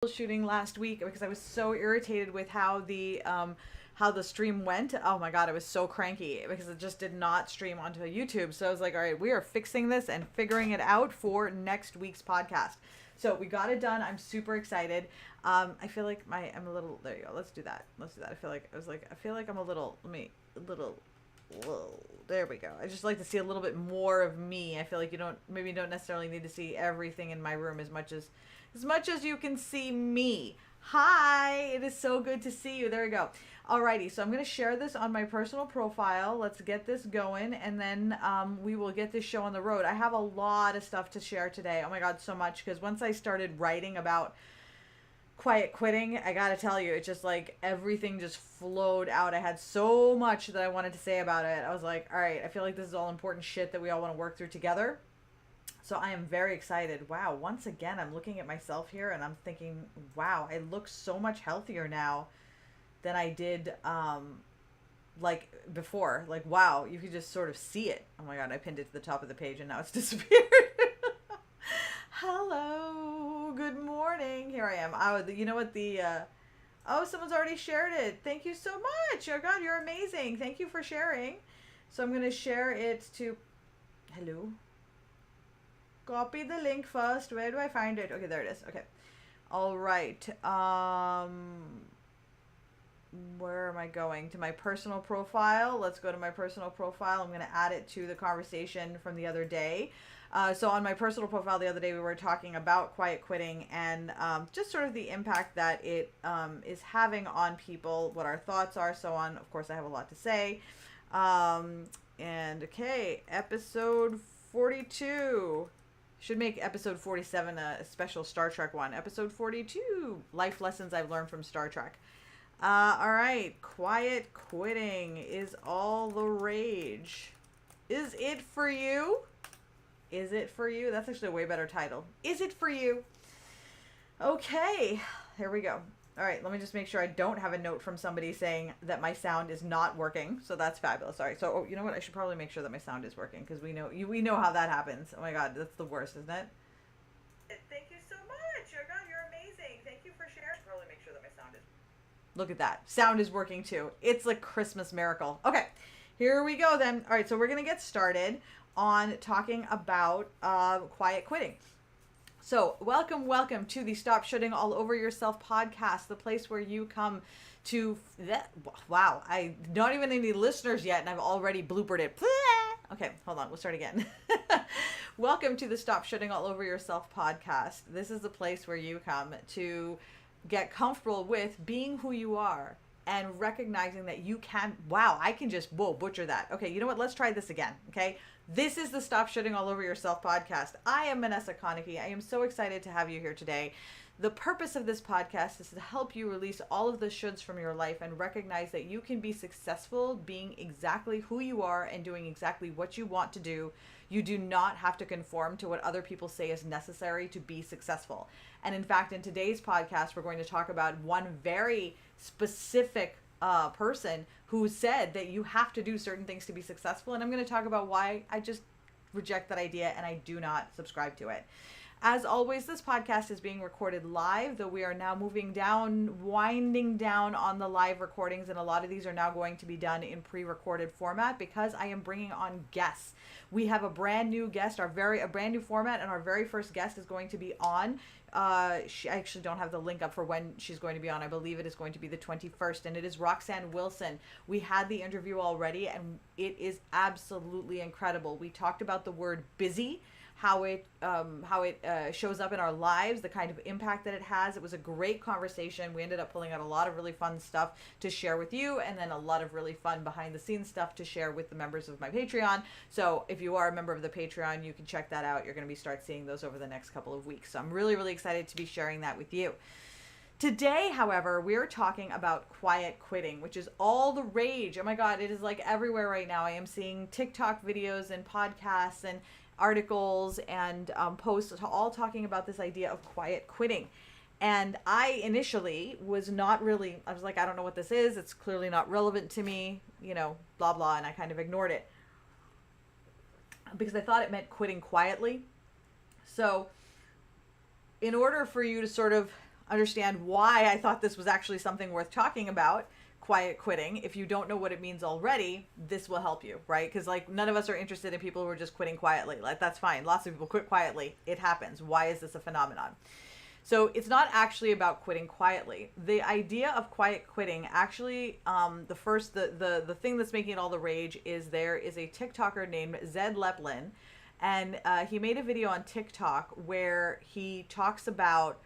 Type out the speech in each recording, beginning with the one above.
shooting last week because I was so irritated with how the stream went. Oh my god, I was so cranky because it just did not stream onto YouTube. So I was like, all right, we are fixing this and figuring it out for next week's podcast. So we got it done. I'm super excited. I feel like I'm a little, there you go. Let's do that. I feel like I'm a little, whoa, there we go. I just like to see a little bit more of me. I feel like you don't necessarily need to see everything in my room as much as you can see me. Hi, it is so good to see you. There we go. Alrighty, so I'm going to share this on my personal profile. Let's get this going, and then we will get this show on the road. I have a lot of stuff to share today. Oh my god, so much, because once I started writing about quiet quitting, I gotta tell you, it's just like everything just flowed out. I had so much that I wanted to say about it. I was like, all right, I feel like this is all important shit that we all want to work through together. So I am very excited. Wow, once again, I'm looking at myself here and I'm thinking, wow, I look so much healthier now than I did like before. Like, wow, you could just sort of see it. Oh my god, I pinned it to the top of the page and now it's disappeared. Hello, good morning. Here I am. Oh, you know what oh, someone's already shared it. Thank you so much. Oh god, you're amazing. Thank you for sharing. So I'm going to share it to, hello. Copy the link first. Where do I find it? Okay, there it is. Okay. All right. Where am I going? To my personal profile. Let's go to my personal profile. I'm going to add it to the conversation from the other day. So on my personal profile the other day, we were talking about quiet quitting and just sort of the impact that it is having on people, what our thoughts are, so on. Of course, I have a lot to say. And okay, episode 42. Should make episode 47 a special Star Trek one. Episode 42, life lessons I've learned from Star Trek. All right, quiet quitting is all the rage. Is it for you? Is it for you? That's actually a way better title. Is it for you? Okay, here we go. All right, let me just make sure I don't have a note from somebody saying that my sound is not working. So that's fabulous. All right, so you know what? I should probably make sure that my sound is working because we know how that happens. Oh my god, that's the worst, isn't it? Thank you so much. Oh god, you're amazing. Thank you for sharing. I should probably make sure that my sound is. Look at that. Sound is working too. It's a Christmas miracle. Okay, here we go then. All right, so we're going to get started on talking about quiet quitting. So welcome to the Stop Shitting All Over Yourself podcast, the place where you come to wow, I not even any listeners yet and I've already bloopered it. Okay, hold on, we'll start again. Welcome to the Stop Shitting All Over Yourself podcast. This is the place where you come to get comfortable with being who you are and recognizing that you can, wow, I can just, butcher that. Okay, you know what? Let's try this again, okay? This is the Stop Shitting All Over Yourself podcast. I am Vanessa Konecki. I am so excited to have you here today. The purpose of this podcast is to help you release all of the shoulds from your life and recognize that you can be successful being exactly who you are and doing exactly what you want to do. You do not have to conform to what other people say is necessary to be successful. And in fact, in today's podcast, we're going to talk about one very specific person who said that you have to do certain things to be successful. And I'm going to talk about why I just reject that idea and I do not subscribe to it. As always, this podcast is being recorded live, though we are now winding down on the live recordings, and a lot of these are now going to be done in pre-recorded format because I am bringing on guests. We have a brand new guest, a brand new format, and our very first guest is going to be on. I actually don't have the link up for when she's going to be on. I believe it is going to be the 21st, and it is Roxanne Wilson. We had the interview already, and it is absolutely incredible. We talked about the word busy, how it shows up in our lives, the kind of impact that it has. It was a great conversation. We ended up pulling out a lot of really fun stuff to share with you, and then a lot of really fun behind the scenes stuff to share with the members of my Patreon. So if you are a member of the Patreon, you can check that out. You're going to start seeing those over the next couple of weeks. So I'm really, really excited to be sharing that with you. Today, however, we're talking about quiet quitting, which is all the rage. Oh my God, it is like everywhere right now. I am seeing TikTok videos and podcasts and articles and posts all talking about this idea of quiet quitting. And I initially was not really, I was like, I don't know what this is. It's clearly not relevant to me, blah, blah. And I kind of ignored it because I thought it meant quitting quietly. So in order for you to sort of understand why I thought this was actually something worth talking about, quiet quitting. If you don't know what it means already, this will help you, right? Because like none of us are interested in people who are just quitting quietly. Like that's fine. Lots of people quit quietly. It happens. Why is this a phenomenon? So it's not actually about quitting quietly. The idea of quiet quitting actually, the thing that's making it all the rage is there is a TikToker named Zed Leplin, and he made a video on TikTok where he talks about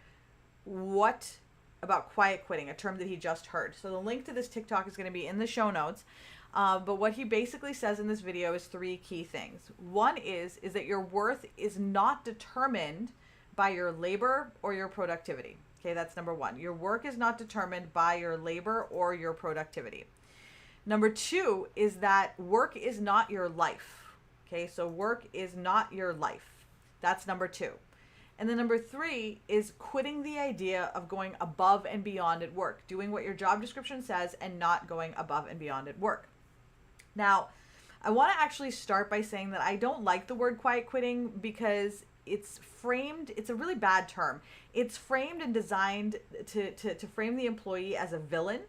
about quiet quitting, a term that he just heard. So the link to this TikTok is going to be in the show notes. But what he basically says in this video is three key things. One is that your worth is not determined by your labor or your productivity. Okay, that's number one. Your work is not determined by your labor or your productivity. Number two is that work is not your life. Okay, so work is not your life. That's number two. And then number three is quitting the idea of going above and beyond at work, doing what your job description says and not going above and beyond at work. Now, I want to actually start by saying that I don't like the word quiet quitting because it's a really bad term. It's framed and designed to frame the employee as a villain,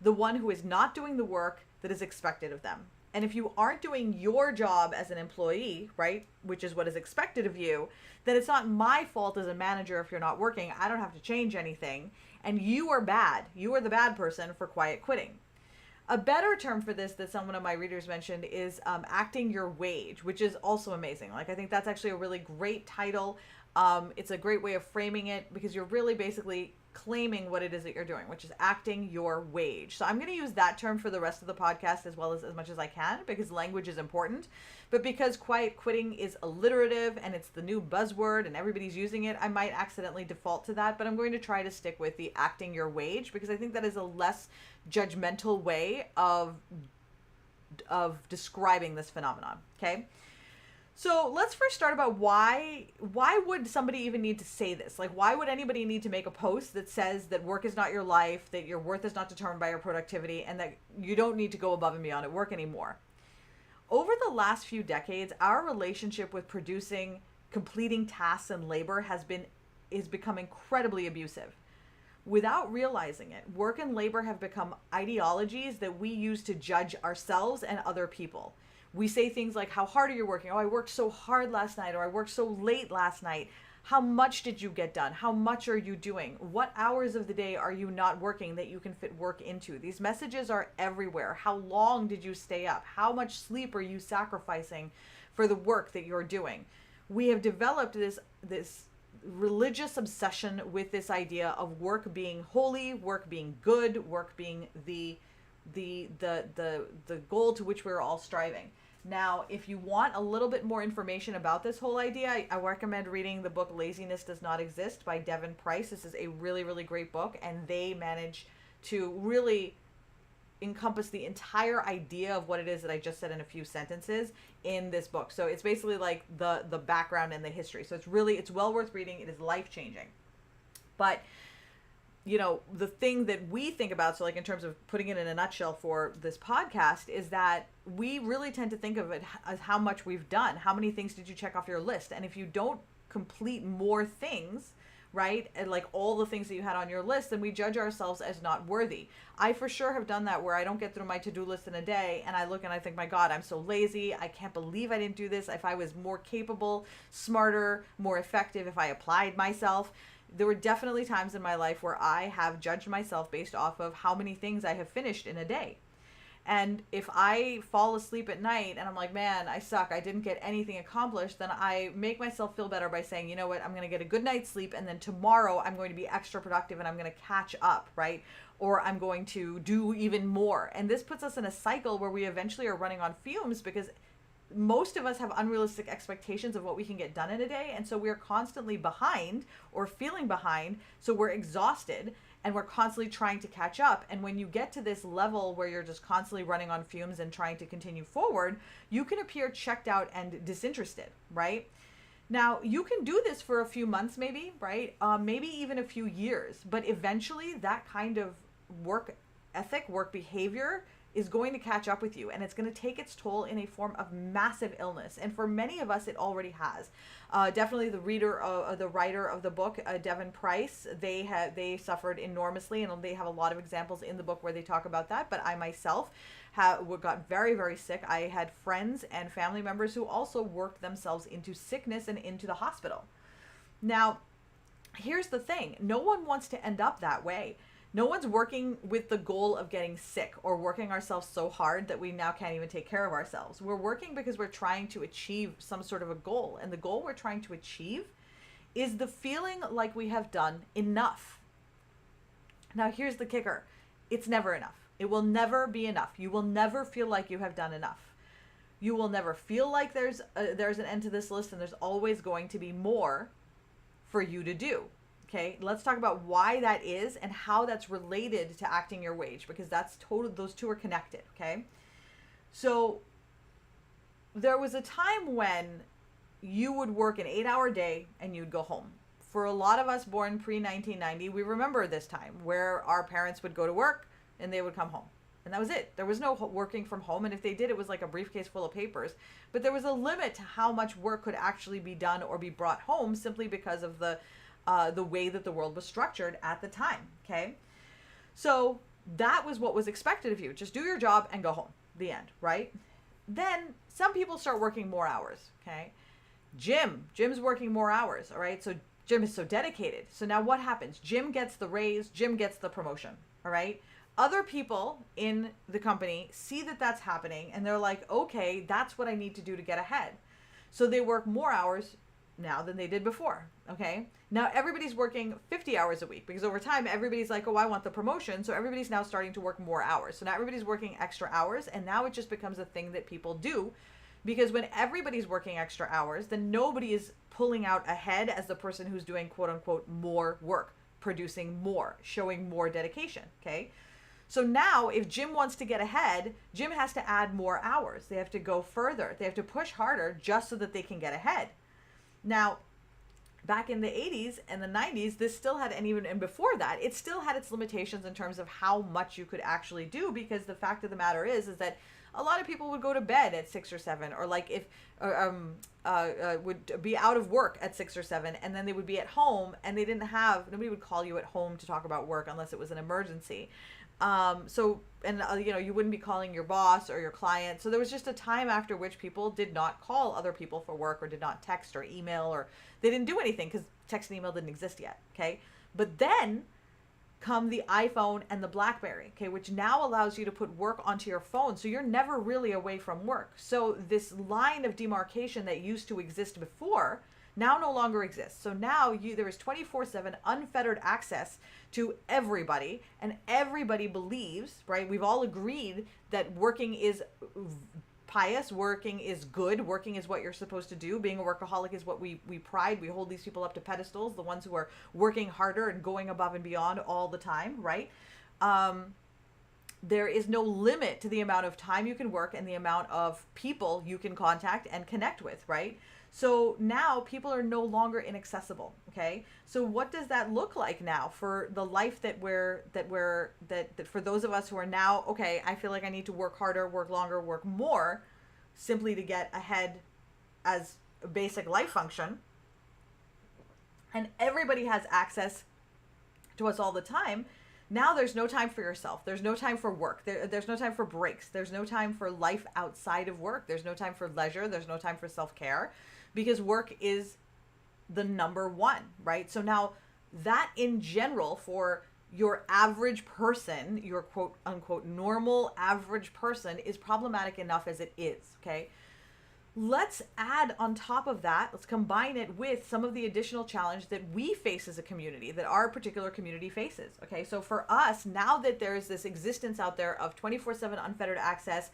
the one who is not doing the work that is expected of them. And if you aren't doing your job as an employee, right, which is what is expected of you, then it's not my fault as a manager if you're not working. I don't have to change anything. And you are bad. You are the bad person for quiet quitting. A better term for this that someone of my readers mentioned is acting your wage, which is also amazing. Like, I think that's actually a really great title. It's a great way of framing it because you're really basically claiming what it is that you're doing, which is acting your wage. So I'm going to use that term for the rest of the podcast as well as much as I can because language is important. But because quiet quitting is alliterative and it's the new buzzword and everybody's using it, I might accidentally default to that, but I'm going to try to stick with the acting your wage because I think that is a less judgmental way of describing this phenomenon. Okay. So let's first start about why would somebody even need to say this? Like, why would anybody need to make a post that says that work is not your life, that your worth is not determined by your productivity, and that you don't need to go above and beyond at work anymore? Over the last few decades, our relationship with completing tasks and labor has become incredibly abusive. Without realizing it, work and labor have become ideologies that we use to judge ourselves and other people. We say things like, how hard are you working? Oh, I worked so hard last night, or I worked so late last night. How much did you get done? How much are you doing? What hours of the day are you not working that you can fit work into? These messages are everywhere. How long did you stay up? How much sleep are you sacrificing for the work that you're doing? We have developed this religious obsession with this idea of work being holy, work being good, work being the goal to which we're all striving. Now, if you want a little bit more information about this whole idea, I recommend reading the book Laziness Does Not Exist by Devin Price. This is a really, really great book, and they manage to really encompass the entire idea of what it is that I just said in a few sentences in this book. So it's basically like the background and the history. So it's well worth reading. It is life-changing. But you know, the thing that we think about, so like in terms of putting it in a nutshell for this podcast, is that we really tend to think of it as how much we've done. How many things did you check off your list? And if you don't complete more things, right, and like all the things that you had on your list, then we judge ourselves as not worthy. I for sure have done that where I don't get through my to-do list in a day and I look and I think, my God, I'm so lazy. I can't believe I didn't do this. If I was more capable, smarter, more effective, if I applied myself. There were definitely times in my life where I have judged myself based off of how many things I have finished in a day. And if I fall asleep at night and I'm like, man, I suck, I didn't get anything accomplished, then I make myself feel better by saying, you know what, I'm going to get a good night's sleep, and then tomorrow I'm going to be extra productive and I'm going to catch up, right? Or I'm going to do even more. And this puts us in a cycle where we eventually are running on fumes because most of us have unrealistic expectations of what we can get done in a day. And so we're constantly behind or feeling behind. So we're exhausted and we're constantly trying to catch up. And when you get to this level where you're just constantly running on fumes and trying to continue forward, you can appear checked out and disinterested, right? Now, you can do this for a few months, maybe, right? Maybe even a few years, but eventually that kind of work ethic, work behavior is going to catch up with you, and it's going to take its toll in a form of massive illness. And for many of us, it already has. Definitely the writer of the book, Devin Price, they suffered enormously, and they have a lot of examples in the book where they talk about that. But I myself got very, very sick. I had friends and family members who also worked themselves into sickness and into the hospital. Now, here's the thing. No one wants to end up that way. No one's working with the goal of getting sick or working ourselves so hard that we now can't even take care of ourselves. We're working because we're trying to achieve some sort of a goal. And the goal we're trying to achieve is the feeling like we have done enough. Now, here's the kicker. It's never enough. It will never be enough. You will never feel like you have done enough. You will never feel like there's an end to this list, and there's always going to be more for you to do. Okay, let's talk about why that is and how that's related to acting your wage, because those two are connected. Okay, so there was a time when you would work an 8-hour day and you'd go home. For a lot of us born pre-1990, we remember this time where our parents would go to work and they would come home. And that was it. There was no working from home. And if they did, it was like a briefcase full of papers. But there was a limit to how much work could actually be done or be brought home, simply because of the way that the world was structured at the time. Okay, so that was what was expected of you. Just do your job and go home. The end, right? Then some people start working more hours. Okay, Jim's working more hours. All right, so Jim is so dedicated. So now what happens? Jim gets the raise. Jim gets the promotion. All right. Other people in the company see that that's happening, and they're like, okay, that's what I need to do to get ahead. So they work more hours now than they did before. Okay, now everybody's working 50 hours a week, because over time everybody's like, oh, I want the promotion. So everybody's now starting to work more hours. So now everybody's working extra hours, and now it just becomes a thing that people do, because when everybody's working extra hours, then nobody is pulling out ahead as the person who's doing quote unquote more work, producing more, showing more dedication. Okay, so now if Jim wants to get ahead, Jim has to add more hours. They have to go further. They have to push harder just so that they can get ahead. Now, back in the 80s and the 90s, this still had, and before that, it still had its limitations in terms of how much you could actually do, because the fact of the matter is that a lot of people would go to bed at 6 or 7, or like if would be out of work at 6 or 7, and then they would be at home, and nobody would call you at home to talk about work unless it was an emergency. You wouldn't be calling your boss or your client. So there was just a time after which people did not call other people for work, or did not text or email, or they didn't do anything because text and email didn't exist yet. Okay. But then come the iPhone and the BlackBerry, okay, which now allows you to put work onto your phone. So you're never really away from work. So this line of demarcation that used to exist before now no longer exists. So now there is 24/7 unfettered access to everybody, and everybody believes, right? We've all agreed that working is pious, working is good, working is what you're supposed to do. Being a workaholic is what we pride. We hold these people up to pedestals, the ones who are working harder and going above and beyond all the time, right? There is no limit to the amount of time you can work and the amount of people you can contact and connect with, right? So now people are no longer inaccessible. Okay. So what does that look like now for the life that for those of us who are now, okay, I feel like I need to work harder, work longer, work more, simply to get ahead as a basic life function. And everybody has access to us all the time. Now there's no time for yourself. There's no time for work. There's no time for breaks. There's no time for life outside of work. There's no time for leisure. There's no time for self-care, because work is the number one, right? So now that in general, for your average person, your quote unquote normal average person, is problematic enough as it is. Okay. Let's add on top of that, let's combine it with some of the additional challenge that we face as a community, that our particular community faces. Okay, so for us, now that there is this existence out there of 24/7 unfettered access,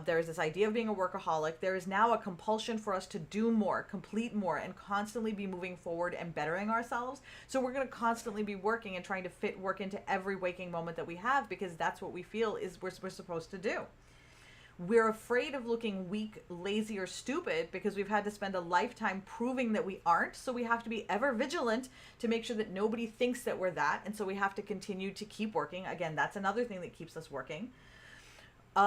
there is this idea of being a workaholic, there is now a compulsion for us to do more, complete more, and constantly be moving forward and bettering ourselves. So we're going to constantly be working and trying to fit work into every waking moment that we have, because that's what we feel is we're supposed to do. We're afraid of looking weak, lazy, or stupid because we've had to spend a lifetime proving that we aren't. So we have to be ever vigilant to make sure that nobody thinks that we're that. And so we have to continue to keep working. Again, that's another thing that keeps us working.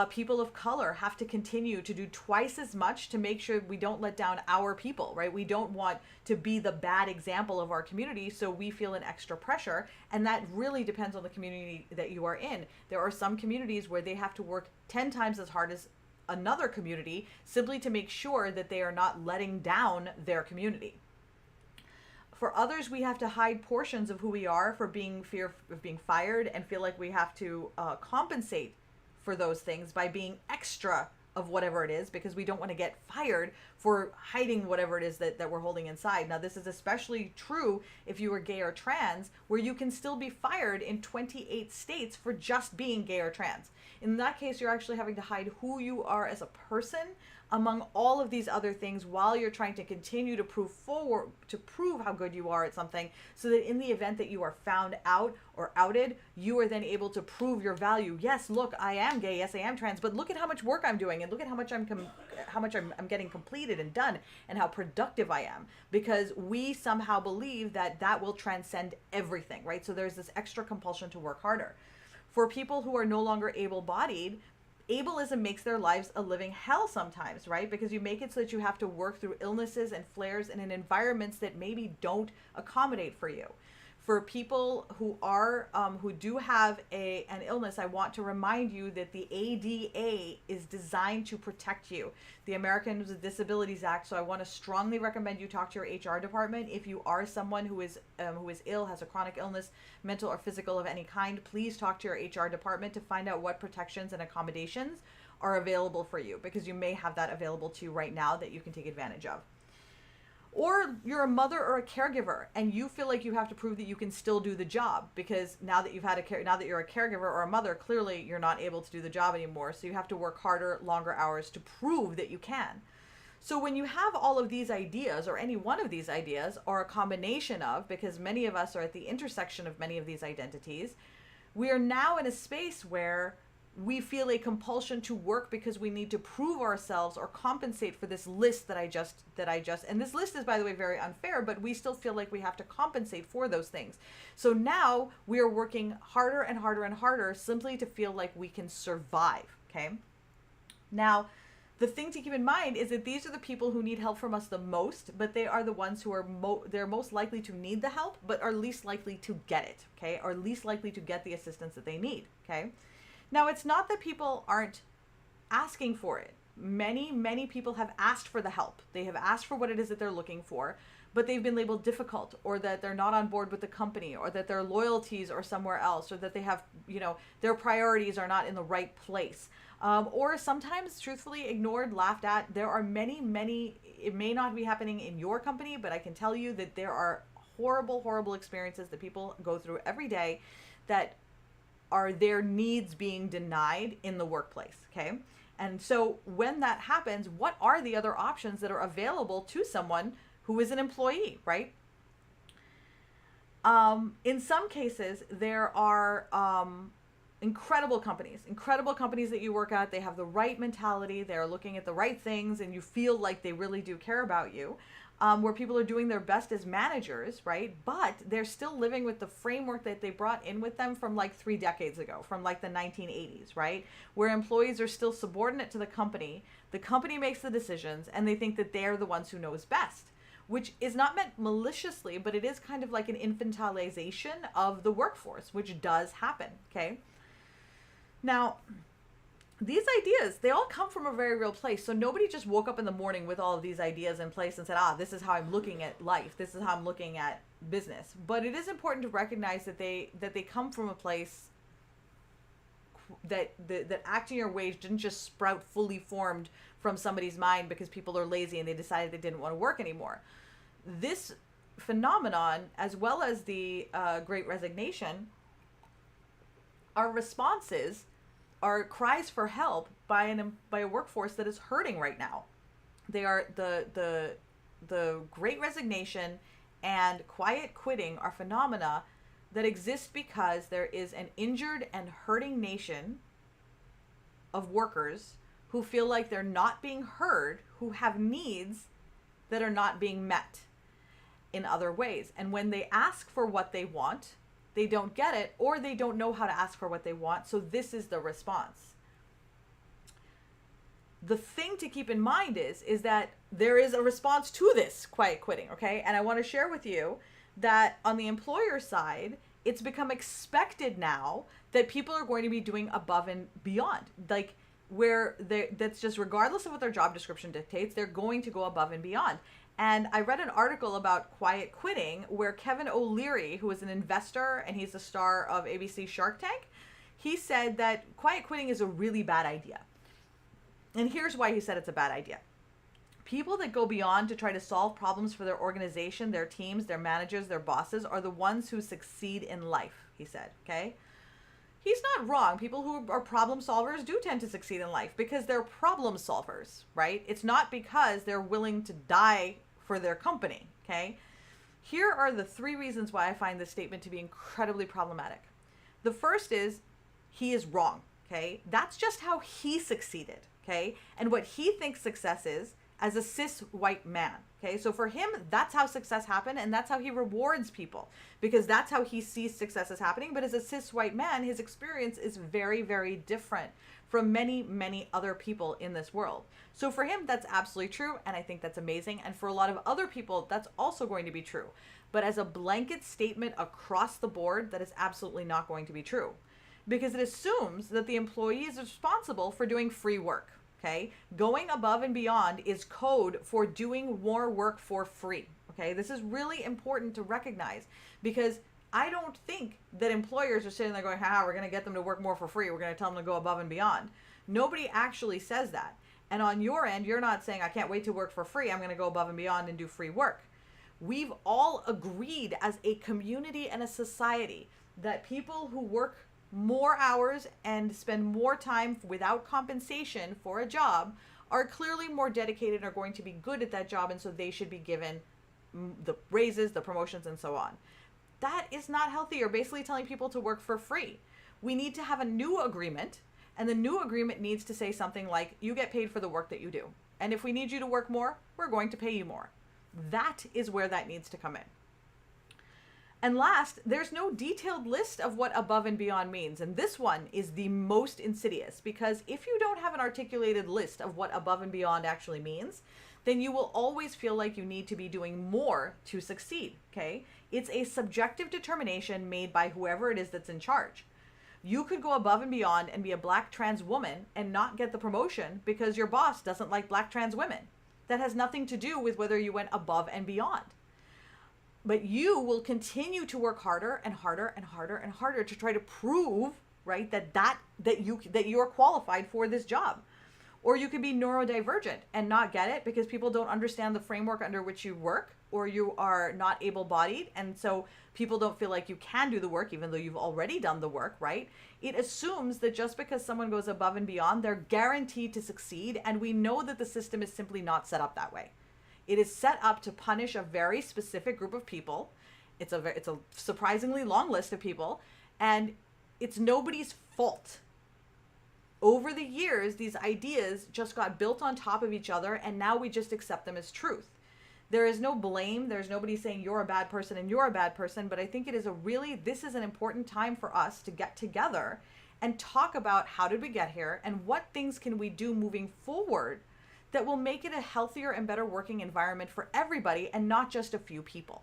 People of color have to continue to do twice as much to make sure we don't let down our people, right? We don't want to be the bad example of our community, so we feel an extra pressure. And that really depends on the community that you are in. There are some communities where they have to work 10 times as hard as another community simply to make sure that they are not letting down their community. For others, we have to hide portions of who we are for being fear of being fired and feel like we have to compensate for those things by being extra of whatever it is, because we don't want to get fired for hiding whatever it is that we're holding inside. Now, this is especially true if you are gay or trans, where you can still be fired in 28 states for just being gay or trans. In that case, you're actually having to hide who you are as a person among all of these other things while you're trying to continue to prove how good you are at something, so that in the event that you are found out or outed, you are then able to prove your value. Yes, look, I am gay. Yes, I am trans, but look at how much work I'm doing, and look at how much I'm getting completed and done, and how productive I am, because we somehow believe that will transcend everything, right? So there's this extra compulsion to work harder. For people who are no longer able-bodied, ableism makes their lives a living hell sometimes, right? Because you make it so that you have to work through illnesses and flares and in environments that maybe don't accommodate for you. For people who are who do have an illness, I want to remind you that the ADA is designed to protect you, the Americans with Disabilities Act. So I want to strongly recommend you talk to your HR department if you are someone who is ill, has a chronic illness, mental or physical of any kind. Please talk to your HR department to find out what protections and accommodations are available for you, because you may have that available to you right now that you can take advantage of. Or you're a mother or a caregiver and you feel like you have to prove that you can still do the job, because now that you're a caregiver or a mother, clearly you're not able to do the job anymore. So you have to work harder, longer hours to prove that you can. So when you have all of these ideas, or any one of these ideas, or a combination of, because many of us are at the intersection of many of these identities, we are now in a space where we feel a compulsion to work because we need to prove ourselves or compensate for this list that I just, and this list is, by the way, very unfair, but we still feel like we have to compensate for those things. So now we are working harder and harder and harder simply to feel like we can survive, okay? Now, the thing to keep in mind is that these are the people who need help from us the most, but they are the ones who are they're most likely to need the help, but are least likely to get it, okay? Or least likely to get the assistance that they need, okay? Now, it's not that people aren't asking for it. Many people have asked for the help. They have asked for what it is that they're looking for, but they've been labeled difficult, or that they're not on board with the company, or that their loyalties are somewhere else, or that they have, their priorities are not in the right place. Or sometimes, truthfully, ignored, laughed at. There are many, it may not be happening in your company, but I can tell you that there are horrible experiences that people go through every day that are their needs being denied in the workplace, okay? And so when that happens, what are the other options that are available to someone who is an employee, right? In some cases, there are incredible companies that you work at. They have the right mentality, they're looking at the right things, and you feel like they really do care about you. Where people are doing their best as managers, right? But they're still living with the framework that they brought in with them from like 3 decades ago, from like the 1980s, right? Where employees are still subordinate to the company makes the decisions, and they think that they're the ones who knows best, which is not meant maliciously, but it is kind of like an infantilization of the workforce, which does happen, okay? Now, these ideas, they all come from a very real place. So nobody just woke up in the morning with all of these ideas in place and said, this is how I'm looking at life. This is how I'm looking at business. But it is important to recognize that they come from a place that acting your wage didn't just sprout fully formed from somebody's mind because people are lazy and they decided they didn't want to work anymore. This phenomenon, as well as the Great Resignation, are responses, are cries for help by a workforce that is hurting right now. They are the Great Resignation and quiet quitting are phenomena that exist because there is an injured and hurting nation of workers who feel like they're not being heard, who have needs that are not being met in other ways. And when they ask for what they want, they don't get it, or they don't know how to ask for what they want. So this is the response. The thing to keep in mind is that there is a response to this quiet quitting, okay? And I want to share with you that on the employer side, it's become expected now that people are going to be doing above and beyond. Like, where that's just regardless of what their job description dictates, they're going to go above and beyond. And I read an article about quiet quitting where Kevin O'Leary, who is an investor and he's the star of ABC Shark Tank, he said that quiet quitting is a really bad idea. And here's why he said it's a bad idea. People that go beyond to try to solve problems for their organization, their teams, their managers, their bosses are the ones who succeed in life, he said, okay? He's not wrong. People who are problem solvers do tend to succeed in life because they're problem solvers, right? It's not because they're willing to die for their company, okay? Here are the 3 reasons why I find this statement to be incredibly problematic. The first is he is wrong, okay? That's just how he succeeded, okay? And what he thinks success is as a cis white man, okay? So for him, that's how success happened, and that's how he rewards people, because that's how he sees success as happening. But as a cis white man, his experience is very, very different from many, many other people in this world. So for him, that's absolutely true, and I think that's amazing. And for a lot of other people, that's also going to be true. But as a blanket statement across the board, that is absolutely not going to be true, because it assumes that the employee is responsible for doing free work. Okay, going above and beyond is code for doing more work for free. Okay, this is really important to recognize, because I don't think that employers are sitting there going, we're going to get them to work more for free. We're going to tell them to go above and beyond. Nobody actually says that. And on your end, you're not saying, I can't wait to work for free. I'm going to go above and beyond and do free work. We've all agreed as a community and a society that people who work more hours and spend more time without compensation for a job are clearly more dedicated and are going to be good at that job, and so they should be given the raises, the promotions, and so on. That is not healthy. You're basically telling people to work for free. We need to have a new agreement, and the new agreement needs to say something like, you get paid for the work that you do, and if we need you to work more, we're going to pay you more. That is where that needs to come in. And last, there's no detailed list of what above and beyond means. And this one is the most insidious, because if you don't have an articulated list of what above and beyond actually means, then you will always feel like you need to be doing more to succeed, okay? It's a subjective determination made by whoever it is that's in charge. You could go above and beyond and be a black trans woman and not get the promotion because your boss doesn't like black trans women. That has nothing to do with whether you went above and beyond. But you will continue to work harder and harder and harder and harder to try to prove, right, that you're qualified for this job. Or you could be neurodivergent and not get it because people don't understand the framework under which you work, or you are not able-bodied, and so people don't feel like you can do the work even though you've already done the work, right? It assumes that just because someone goes above and beyond, they're guaranteed to succeed, and we know that the system is simply not set up that way. It is set up to punish a very specific group of people. It's a surprisingly long list of people, and it's nobody's fault. Over the years, these ideas just got built on top of each other, and now we just accept them as truth. There is no blame. There's nobody saying you're a bad person and you're a bad person, but I think this is an important time for us to get together and talk about how did we get here and what things can we do moving forward that will make it a healthier and better working environment for everybody and not just a few people.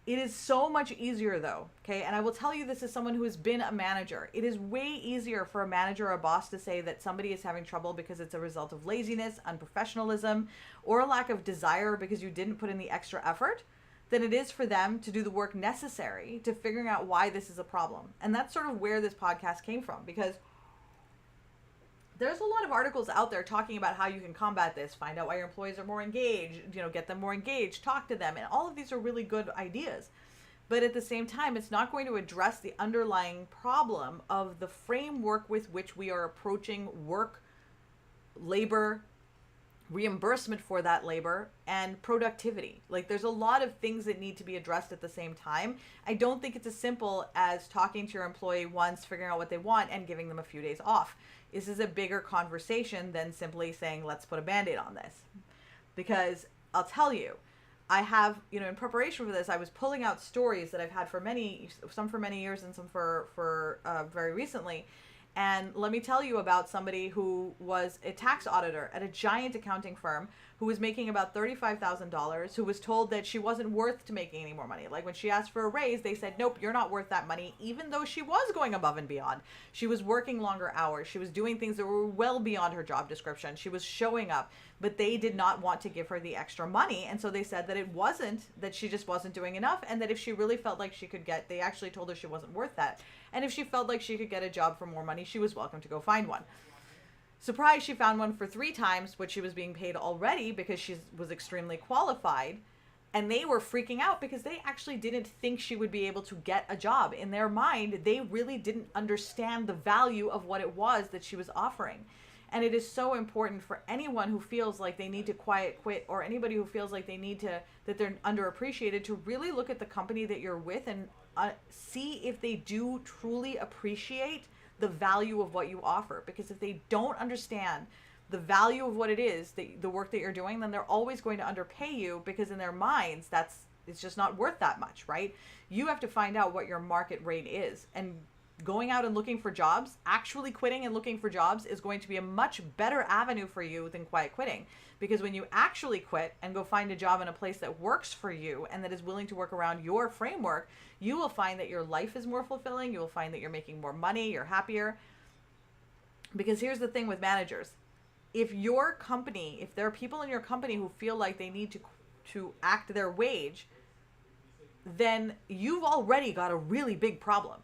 It is so much easier though, okay? And I will tell you this as someone who has been a manager. It is way easier for a manager or a boss to say that somebody is having trouble because it's a result of laziness, unprofessionalism, or a lack of desire because you didn't put in the extra effort than it is for them to do the work necessary to figuring out why this is a problem. And that's sort of where this podcast came from, because there's a lot of articles out there talking about how you can combat this, find out why your employees are more engaged, get them more engaged, talk to them. And all of these are really good ideas. But at the same time, it's not going to address the underlying problem of the framework with which we are approaching work, labor, reimbursement for that labor, and productivity. Like, there's a lot of things that need to be addressed at the same time. I don't think it's as simple as talking to your employee once, figuring out what they want, and giving them a few days off. This is a bigger conversation than simply saying, let's put a Band-Aid on this. Because I'll tell you, I have, in preparation for this, I was pulling out stories that I've had some for many years and some for very recently. And let me tell you about somebody who was a tax auditor at a giant accounting firm who was making about $35,000, who was told that she wasn't worth to making any more money. Like when she asked for a raise, they said, nope, you're not worth that money, even though she was going above and beyond. She was working longer hours. She was doing things that were well beyond her job description. She was showing up, but they did not want to give her the extra money. And so they said that it wasn't, that she just wasn't doing enough, and that if she really felt like she could get, they actually told her she wasn't worth that. And if she felt like she could get a job for more money, she was welcome to go find one. Surprise, she found one for 3 times what she was being paid already because she was extremely qualified. And they were freaking out because they actually didn't think she would be able to get a job. In their mind, they really didn't understand the value of what it was that she was offering. And it is so important for anyone who feels like they need to quiet quit, or anybody who feels like they need to, that they're underappreciated, to really look at the company that you're with and see if they do truly appreciate the value of what you offer. Because if they don't understand the value of what it is, the work that you're doing, then they're always going to underpay you, because in their minds, it's just not worth that much, right? You have to find out what your market rate is, and going out and looking for jobs, actually quitting and looking for jobs, is going to be a much better avenue for you than quiet quitting. Because when you actually quit and go find a job in a place that works for you and that is willing to work around your framework, you will find that your life is more fulfilling. You will find that you're making more money, you're happier. Because here's the thing with managers. If your company, if there are people in your company who feel like they need to act their wage, then you've already got a really big problem.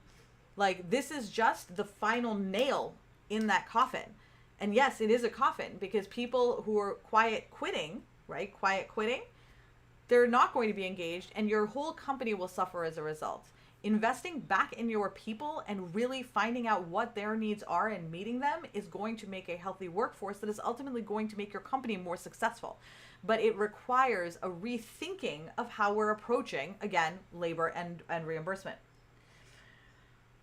Like, this is just the final nail in that coffin. And yes, it is a coffin, because people who are quiet quitting, right? Quiet quitting, they're not going to be engaged, and your whole company will suffer as a result. Investing back in your people and really finding out what their needs are and meeting them is going to make a healthy workforce that is ultimately going to make your company more successful. But it requires a rethinking of how we're approaching, again, labor and reimbursement.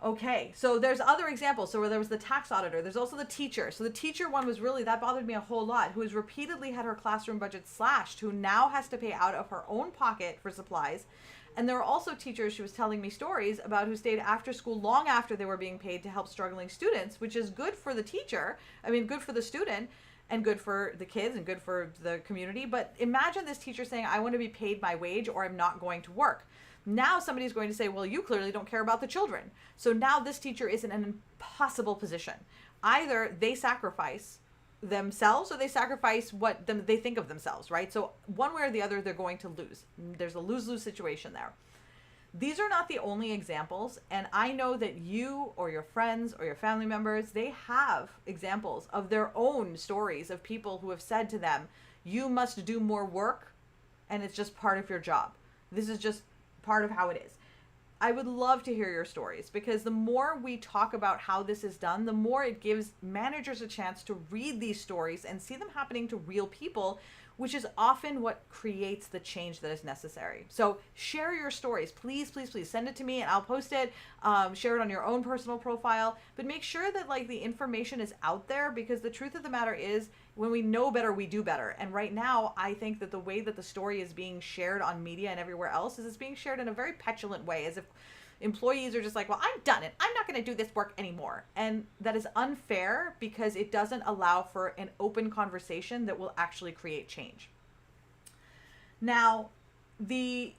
Okay, so there's other examples. So where there was the tax auditor, there's also the teacher. So the teacher one was really, that bothered me a whole lot, who has repeatedly had her classroom budget slashed, who now has to pay out of her own pocket for supplies. And there are also teachers, she was telling me stories about, who stayed after school long after they were being paid to help struggling students, which is good for the teacher. I mean, good for the student and good for the kids and good for the community. But imagine this teacher saying, I want to be paid my wage or I'm not going to work. Now somebody's going to say, well, you clearly don't care about the children. So now this teacher is in an impossible position. Either they sacrifice themselves or they sacrifice what they think of themselves, right? So one way or the other, they're going to lose. There's a lose-lose situation there. These are not the only examples. And I know that you or your friends or your family members, they have examples of their own stories of people who have said to them, you must do more work and it's just part of your job. This is just part of how it is. I would love to hear your stories, because the more we talk about how this is done, the more it gives managers a chance to read these stories and see them happening to real people, which is often what creates the change that is necessary. So share your stories. Please, please, please send it to me and I'll post it. Share it on your own personal profile, but make sure that like the information is out there, because the truth of the matter is, when we know better, we do better. And right now, I think that the way that the story is being shared on media and everywhere else is it's being shared in a very petulant way, as if employees are just like, well, I'm done it. I'm not going to do this work anymore. And that is unfair, because it doesn't allow for an open conversation that will actually create change. Now, I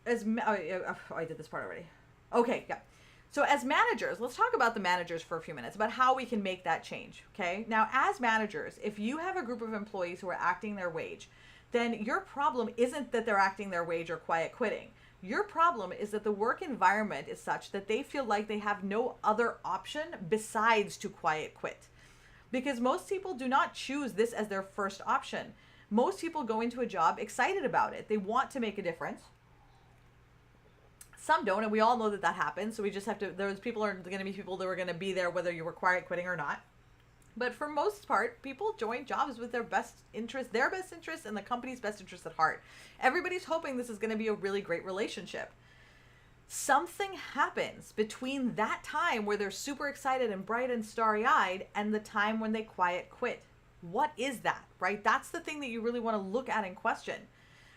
did this part already. Okay, yeah. So as managers, let's talk about the managers for a few minutes, about how we can make that change, okay? Now, as managers, if you have a group of employees who are acting their wage, then your problem isn't that they're acting their wage or quiet quitting. Your problem is that the work environment is such that they feel like they have no other option besides to quiet quit. Because most people do not choose this as their first option. Most people go into a job excited about it. They want to make a difference. Some don't, and we all know that that happens. So we just have to, those people are going to be people that are going to be there whether you were quiet quitting or not. But for most part, people join jobs with their best interest and the company's best interest at heart. Everybody's hoping this is going to be a really great relationship. Something happens between that time where they're super excited and bright and starry-eyed and the time when they quiet quit. What is that, right? That's the thing that you really want to look at and question.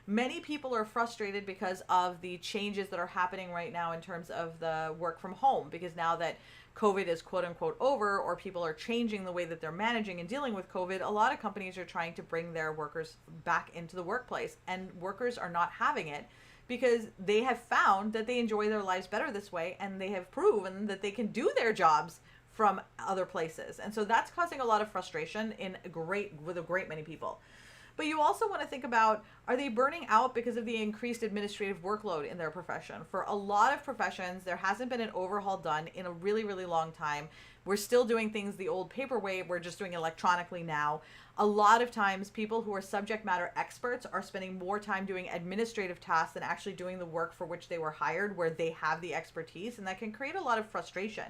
Many people are frustrated because of the changes that are happening right now in terms of the work from home, because now that COVID is quote unquote over, or people are changing the way that they're managing and dealing with COVID, a lot of companies are trying to bring their workers back into the workplace, and workers are not having it because they have found that they enjoy their lives better this way, and they have proven that they can do their jobs from other places. And so that's causing a lot of frustration with a great many people. But you also want to think about, are they burning out because of the increased administrative workload in their profession? For a lot of professions, there hasn't been an overhaul done in a really, really long time. We're still doing things the old paper way. We're just doing electronically now. A lot of times, people who are subject matter experts are spending more time doing administrative tasks than actually doing the work for which they were hired, where they have the expertise, and that can create a lot of frustration.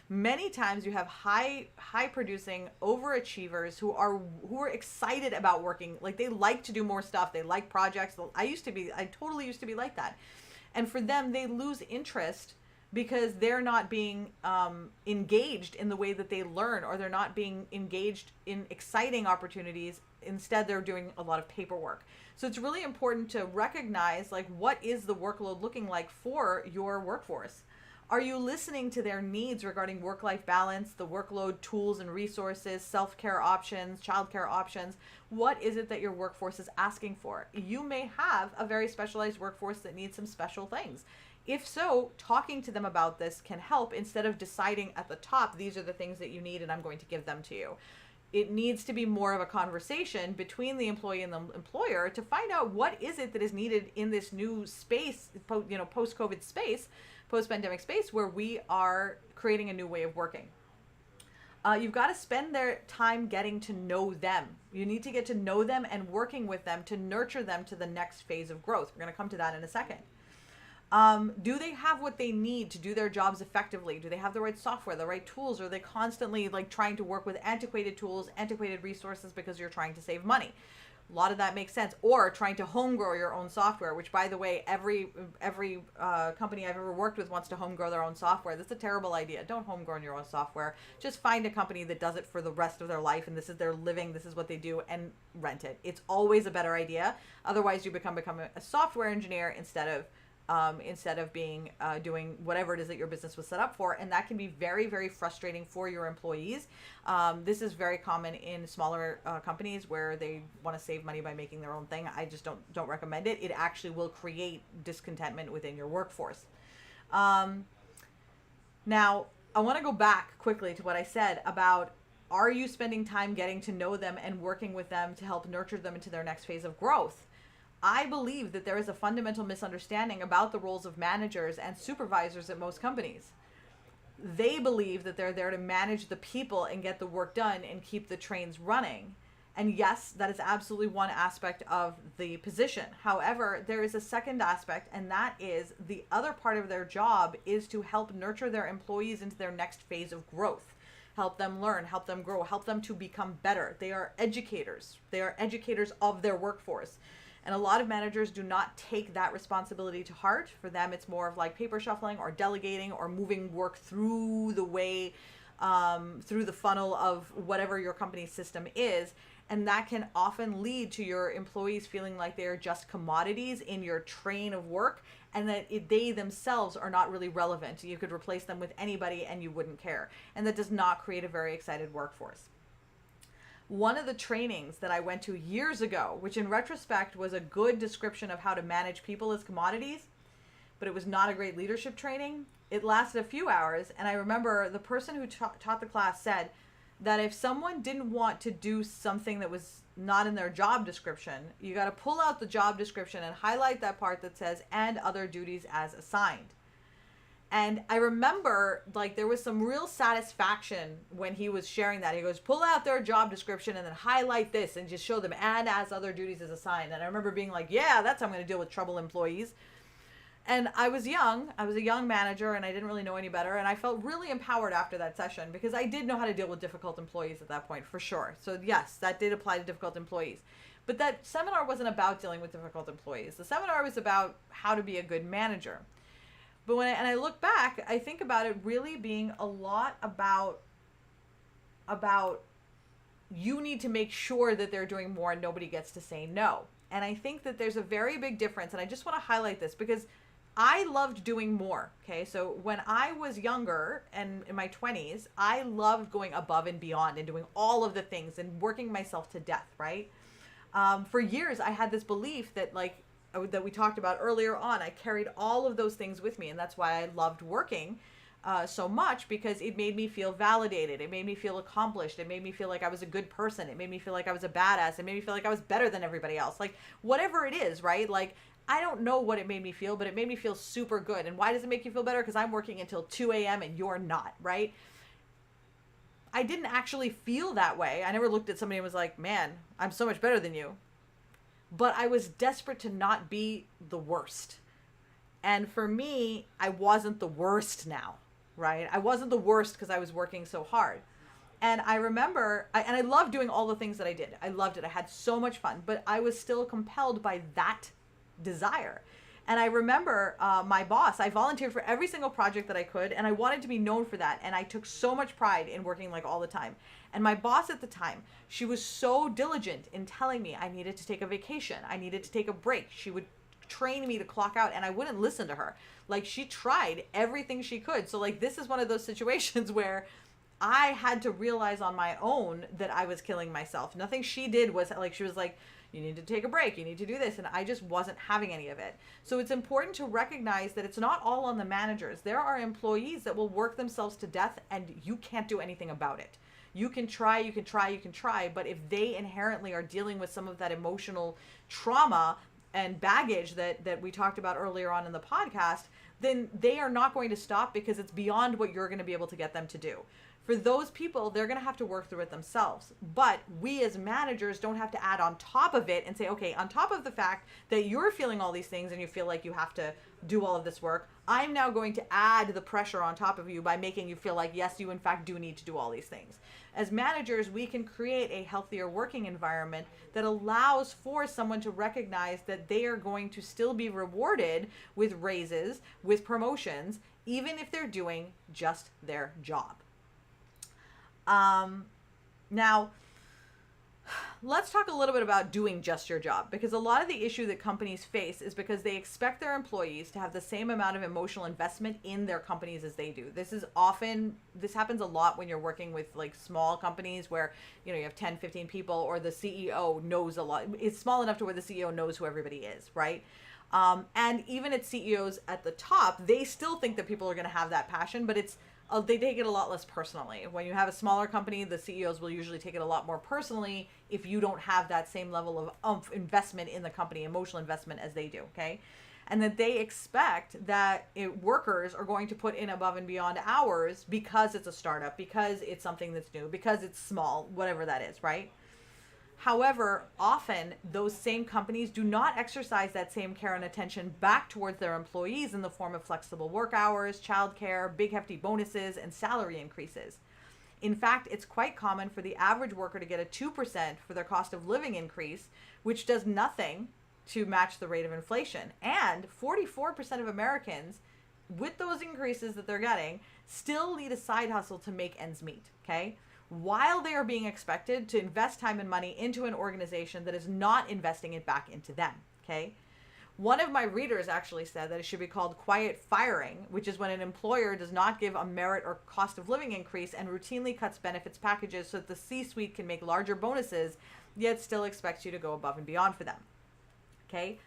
Many times you have high producing overachievers who are excited about working. Like, they like to do more stuff. They like projects. I totally used to be like that. And for them, they lose interest because they're not being engaged in the way that they learn, or they're not being engaged in exciting opportunities. Instead, they're doing a lot of paperwork. So it's really important to recognize, like, what is the workload looking like for your workforce? Are you listening to their needs regarding work-life balance, the workload, tools and resources, self-care options, childcare options? What is it that your workforce is asking for? You may have a very specialized workforce that needs some special things. If so, talking to them about this can help, instead of deciding at the top, these are the things that you need and I'm going to give them to you. It needs to be more of a conversation between the employee and the employer to find out what is it that is needed in this new space, post-COVID space, post-pandemic space, where we are creating a new way of working. You've got to spend their time getting to know them. You need to get to know them and working with them to nurture them to the next phase of growth. We're going to come to that in a second. Do they have what they need to do their jobs effectively? Do they have the right software, the right tools? Or are they constantly trying to work with antiquated tools, antiquated resources because you're trying to save money? A lot of that makes sense. Or trying to home grow your own software, which, by the way, every company I've ever worked with wants to home grow their own software. That's a terrible idea. Don't home grow your own software. Just find a company that does it for the rest of their life, and this is their living, this is what they do, and rent it. It's always a better idea. Otherwise, you become a software engineer instead of being doing whatever it is that your business was set up for. And that can be very, very frustrating for your employees. This is very common in smaller companies where they want to save money by making their own thing. I just don't recommend it. It actually will create discontentment within your workforce. Now, I want to go back quickly to what I said about, are you spending time getting to know them and working with them to help nurture them into their next phase of growth? I believe that there is a fundamental misunderstanding about the roles of managers and supervisors at most companies. They believe that they're there to manage the people and get the work done and keep the trains running. And yes, that is absolutely one aspect of the position. However, there is a second aspect, and that is the other part of their job is to help nurture their employees into their next phase of growth. Help them learn, help them grow, help them to become better. They are educators. They are educators of their workforce. And a lot of managers do not take that responsibility to heart. For them, it's more of like paper shuffling or delegating or moving work through the way, through the funnel of whatever your company's system is. And that can often lead to your employees feeling like they're just commodities in your train of work, and that they themselves are not really relevant. You could replace them with anybody and you wouldn't care. And that does not create a very excited workforce. One of the trainings that I went to years ago, which in retrospect was a good description of how to manage people as commodities, but it was not a great leadership training. It lasted a few hours, and I remember the person who taught the class said that if someone didn't want to do something that was not in their job description, you got to pull out the job description and highlight that part that says, and other duties as assigned. And I remember, there was some real satisfaction when he was sharing that. He goes, pull out their job description and then highlight this and just show them, and as other duties as assigned. And I remember being like, yeah, that's how I'm going to deal with trouble employees. And I was young. I was a young manager, and I didn't really know any better. And I felt really empowered after that session because I did know how to deal with difficult employees at that point, for sure. So yes, that did apply to difficult employees. But that seminar wasn't about dealing with difficult employees. The seminar was about how to be a good manager. But when I look back, I think about it really being a lot about you need to make sure that they're doing more and nobody gets to say no. And I think that there's a very big difference. And I just want to highlight this because I loved doing more. Okay. So when I was younger and in my 20s, I loved going above and beyond and doing all of the things and working myself to death. Right. For years, I had this belief that that we talked about earlier on, I carried all of those things with me. And that's why I loved working so much, because it made me feel validated. It made me feel accomplished. It made me feel like I was a good person. It made me feel like I was a badass. It made me feel like I was better than everybody else. Like whatever it is, right? Like I don't know what it made me feel, but it made me feel super good. And why does it make you feel better? Because I'm working until 2 a.m. and you're not, right? I didn't actually feel that way. I never looked at somebody and was like, man, I'm so much better than you. But I was desperate to not be the worst. And for me, I wasn't the worst now, right? I wasn't the worst because I was working so hard. And I remember, and I loved doing all the things that I did. I loved it. I had so much fun, but I was still compelled by that desire. And I remember my boss, I volunteered for every single project that I could, and I wanted to be known for that. And I took so much pride in working like all the time. And my boss at the time, she was so diligent in telling me I needed to take a vacation. I needed to take a break. She would train me to clock out, and I wouldn't listen to her. Like she tried everything she could. So like this is one of those situations where I had to realize on my own that I was killing myself. Nothing she did was like, she was like, you need to take a break. You need to do this. And I just wasn't having any of it. So it's important to recognize that it's not all on the managers. There are employees that will work themselves to death and you can't do anything about it. You can try, but if they inherently are dealing with some of that emotional trauma and baggage that we talked about earlier on in the podcast, then they are not going to stop because it's beyond what you're going to be able to get them to do. For those people, they're going to have to work through it themselves. But we as managers don't have to add on top of it and say, okay, on top of the fact that you're feeling all these things and you feel like you have to do all of this work, I'm now going to add the pressure on top of you by making you feel like, yes, you in fact do need to do all these things. As managers, we can create a healthier working environment that allows for someone to recognize that they are going to still be rewarded with raises, with promotions, even if they're doing just their job. Now, let's talk a little bit about doing just your job, because a lot of the issue that companies face is because they expect their employees to have the same amount of emotional investment in their companies as they do. This happens a lot when you're working with like small companies where, you have 10, 15 people, or the CEO knows a lot. It's small enough to where the CEO knows who everybody is, right? And even at CEOs at the top, they still think that people are going to have that passion, but they take it a lot less personally. When you have a smaller company, the CEOs will usually take it a lot more personally if you don't have that same level of investment in the company, emotional investment, as they do, okay? And that they expect that workers are going to put in above and beyond hours because it's a startup, because it's something that's new, because it's small, whatever that is, right? However, often those same companies do not exercise that same care and attention back towards their employees in the form of flexible work hours, childcare, big hefty bonuses, and salary increases. In fact, it's quite common for the average worker to get a 2% for their cost of living increase, which does nothing to match the rate of inflation. And 44% of Americans, with those increases that they're getting, still need a side hustle to make ends meet, okay? While they are being expected to invest time and money into an organization that is not investing it back into them, okay? One of my readers actually said that it should be called quiet firing, which is when an employer does not give a merit or cost of living increase and routinely cuts benefits packages so that the C-suite can make larger bonuses, yet still expects you to go above and beyond for them, okay?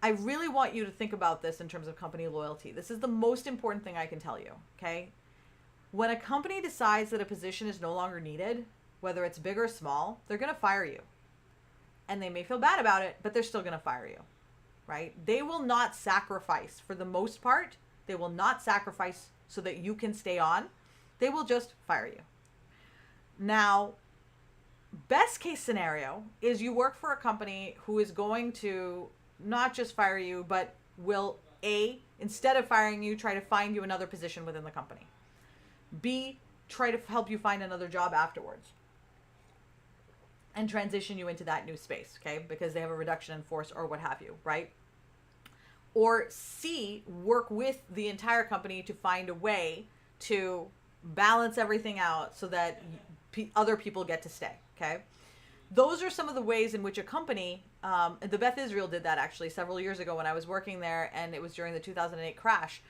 I really want you to think about this in terms of company loyalty. This is the most important thing I can tell you, okay? When a company decides that a position is no longer needed, whether it's big or small, they're going to fire you. And they may feel bad about it, but they're still going to fire you, right? They will not sacrifice, for the most part, they will not sacrifice so that you can stay on. They will just fire you. Now, best case scenario is you work for a company who is going to not just fire you, but will instead of firing you, try to find you another position within the company. B, try to help you find another job afterwards and transition you into that new space, okay? Because they have a reduction in force or what have you, right? Or C, work with the entire company to find a way to balance everything out so that other people get to stay, okay? those are some of the ways in which a company, the Beth Israel did that actually several years ago when I was working there, and it was during the 2008 crash.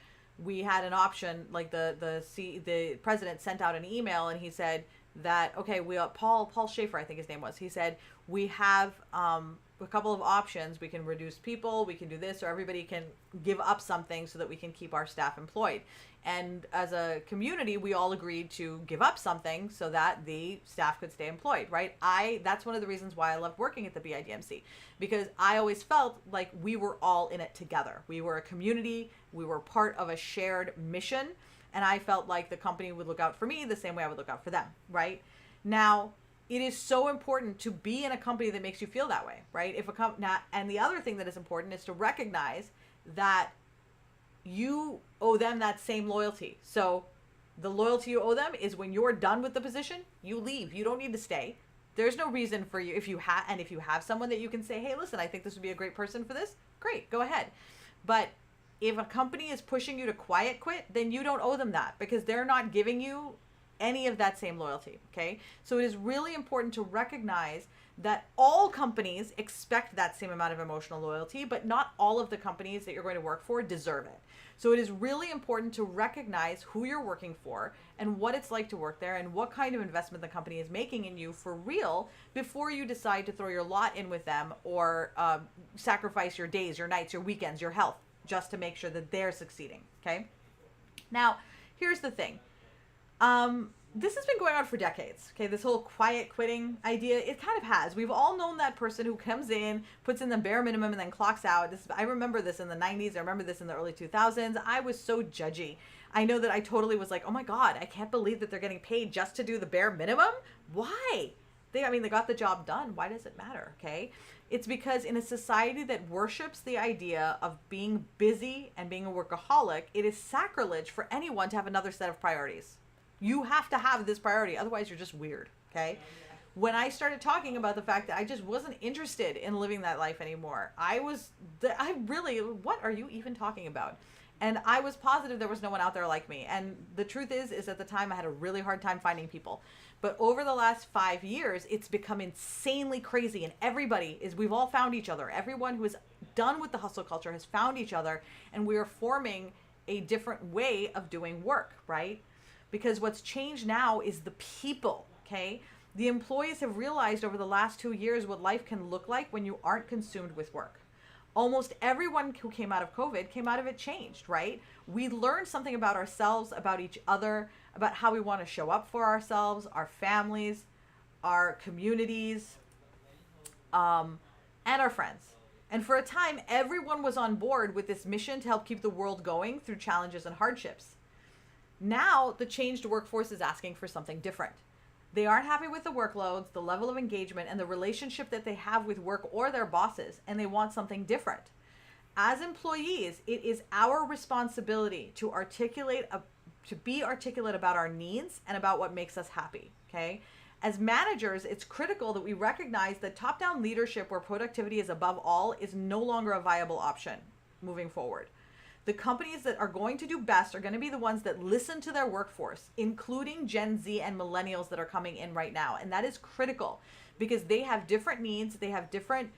We had an option, like the president sent out an email, and he said that, okay, Paul Schaefer, I think his name was, he said, we have a couple of options. We can reduce people, we can do this, or everybody can give up something so that we can keep our staff employed. And as a community, we all agreed to give up something so that the staff could stay employed, right? That's one of the reasons why I loved working at the BIDMC, because I always felt like we were all in it together. We were a community, we were part of a shared mission, and I felt like the company would look out for me the same way I would look out for them, right? Now, it is so important to be in a company that makes you feel that way, right? And the other thing that is important is to recognize that you owe them that same loyalty. So the loyalty you owe them is when you're done with the position, you leave. You don't need to stay. There's no reason for you, if you have someone that you can say, hey, listen, I think this would be a great person for this, great, go ahead. But if a company is pushing you to quiet quit, then you don't owe them that, because they're not giving you any of that same loyalty, okay? So it is really important to recognize that all companies expect that same amount of emotional loyalty, but not all of the companies that you're going to work for deserve it. So it is really important to recognize who you're working for and what it's like to work there and what kind of investment the company is making in you for real before you decide to throw your lot in with them or sacrifice your days, your nights, your weekends, your health, just to make sure that they're succeeding, okay? Now, here's the thing. This has been going on for decades, okay? This whole quiet quitting idea, it kind of has. We've all known that person who comes in, puts in the bare minimum, and then clocks out. I remember this in the 90s. I remember this in the early 2000s. I was so judgy. I know that I totally was like, oh my God, I can't believe that they're getting paid just to do the bare minimum. Why? They got the job done. Why does it matter, okay? It's because in a society that worships the idea of being busy and being a workaholic, it is sacrilege for anyone to have another set of priorities. You have to have this priority. Otherwise, you're just weird, okay? When I started talking about the fact that I just wasn't interested in living that life anymore, what are you even talking about? And I was positive there was no one out there like me. And the truth is at the time I had a really hard time finding people. But over the last 5 years, it's become insanely crazy. And we've all found each other. Everyone who is done with the hustle culture has found each other. And we are forming a different way of doing work, right? Because what's changed now is the people, okay? The employees have realized over the last 2 years what life can look like when you aren't consumed with work. Almost everyone who came out of COVID came out of it changed, right? We learned something about ourselves, about each other, about how we want to show up for ourselves, our families, our communities, and our friends. And for a time, everyone was on board with this mission to help keep the world going through challenges and hardships. Now, the changed workforce is asking for something different. They aren't happy with the workloads, the level of engagement, and the relationship that they have with work or their bosses, and they want something different. As employees, it is our responsibility to be articulate about our needs and about what makes us happy, okay? As managers, it's critical that we recognize that top-down leadership where productivity is above all is no longer a viable option moving forward. The companies that are going to do best are going to be the ones that listen to their workforce, including Gen Z and millennials that are coming in right now. And that is critical because they have different needs. They have different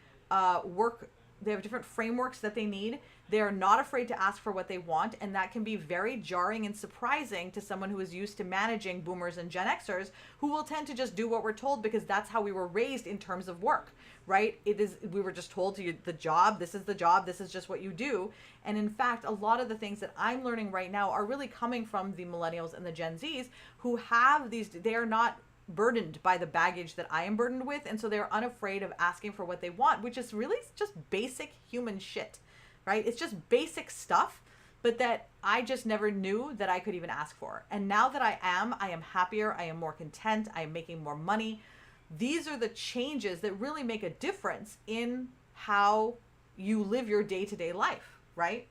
they have different frameworks that they need. They are not afraid to ask for what they want. And that can be very jarring and surprising to someone who is used to managing boomers and Gen Xers who will tend to just do what we're told because that's how we were raised in terms of work, right? We were just told to you, the job, this is just what you do. And in fact, a lot of the things that I'm learning right now are really coming from the millennials and the Gen Zs who have they are not burdened by the baggage that I am burdened with. And so they're unafraid of asking for what they want, which is really just basic human shit, right? It's just basic stuff, but that I just never knew that I could even ask for. And now that I am happier. I am more content. I am making more money. These are the changes that really make a difference in how you live your day-to-day life, right?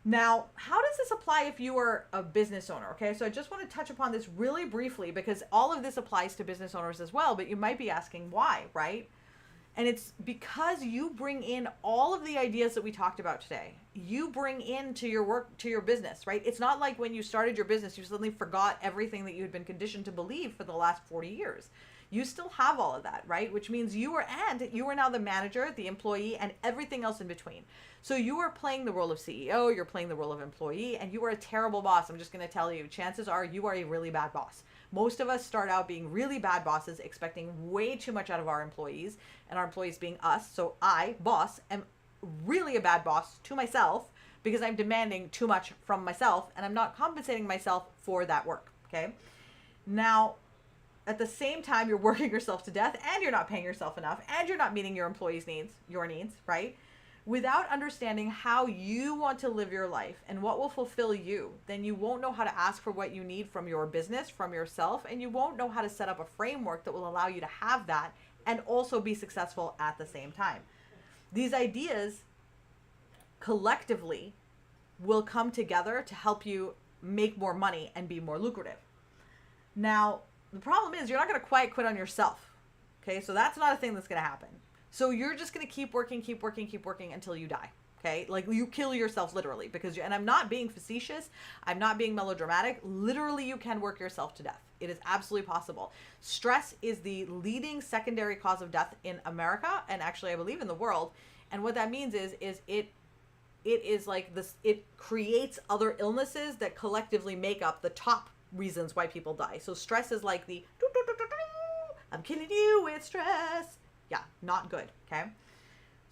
Now, how does this apply if you are a business owner? Okay, so I just want to touch upon this really briefly because all of this applies to business owners as well, but you might be asking why, right? And it's because you bring in all of the ideas that we talked about today. You bring into your work, to your business, right? It's not like when you started your business, you suddenly forgot everything that you had been conditioned to believe for the last 40 years. You still have all of that, right? Which means you are now the manager, the employee, and everything else in between. So you are playing the role of CEO, you're playing the role of employee, and you are a terrible boss. I'm just going to tell you, chances are you are a really bad boss. Most of us start out being really bad bosses, expecting way too much out of our employees, and our employees being us. So I, boss, am really a bad boss to myself because I'm demanding too much from myself and I'm not compensating myself for that work. Okay. Now, at the same time, you're working yourself to death and you're not paying yourself enough and you're not meeting your employees' needs, right? Without understanding how you want to live your life and what will fulfill you, then you won't know how to ask for what you need from your business, from yourself, and you won't know how to set up a framework that will allow you to have that and also be successful at the same time. These ideas collectively will come together to help you make more money and be more lucrative. Now, the problem is you're not going to quiet quit on yourself. Okay, so that's not a thing that's going to happen. So you're just going to keep working until you die. Okay, like you kill yourself literally and I'm not being facetious. I'm not being melodramatic. Literally, you can work yourself to death. It is absolutely possible. Stress is the leading secondary cause of death in America and actually I believe in the world. And what that means is it is like this, it creates other illnesses that collectively make up the top reasons why people die. So stress is like the I'm killing you with stress. Yeah, not good. Okay.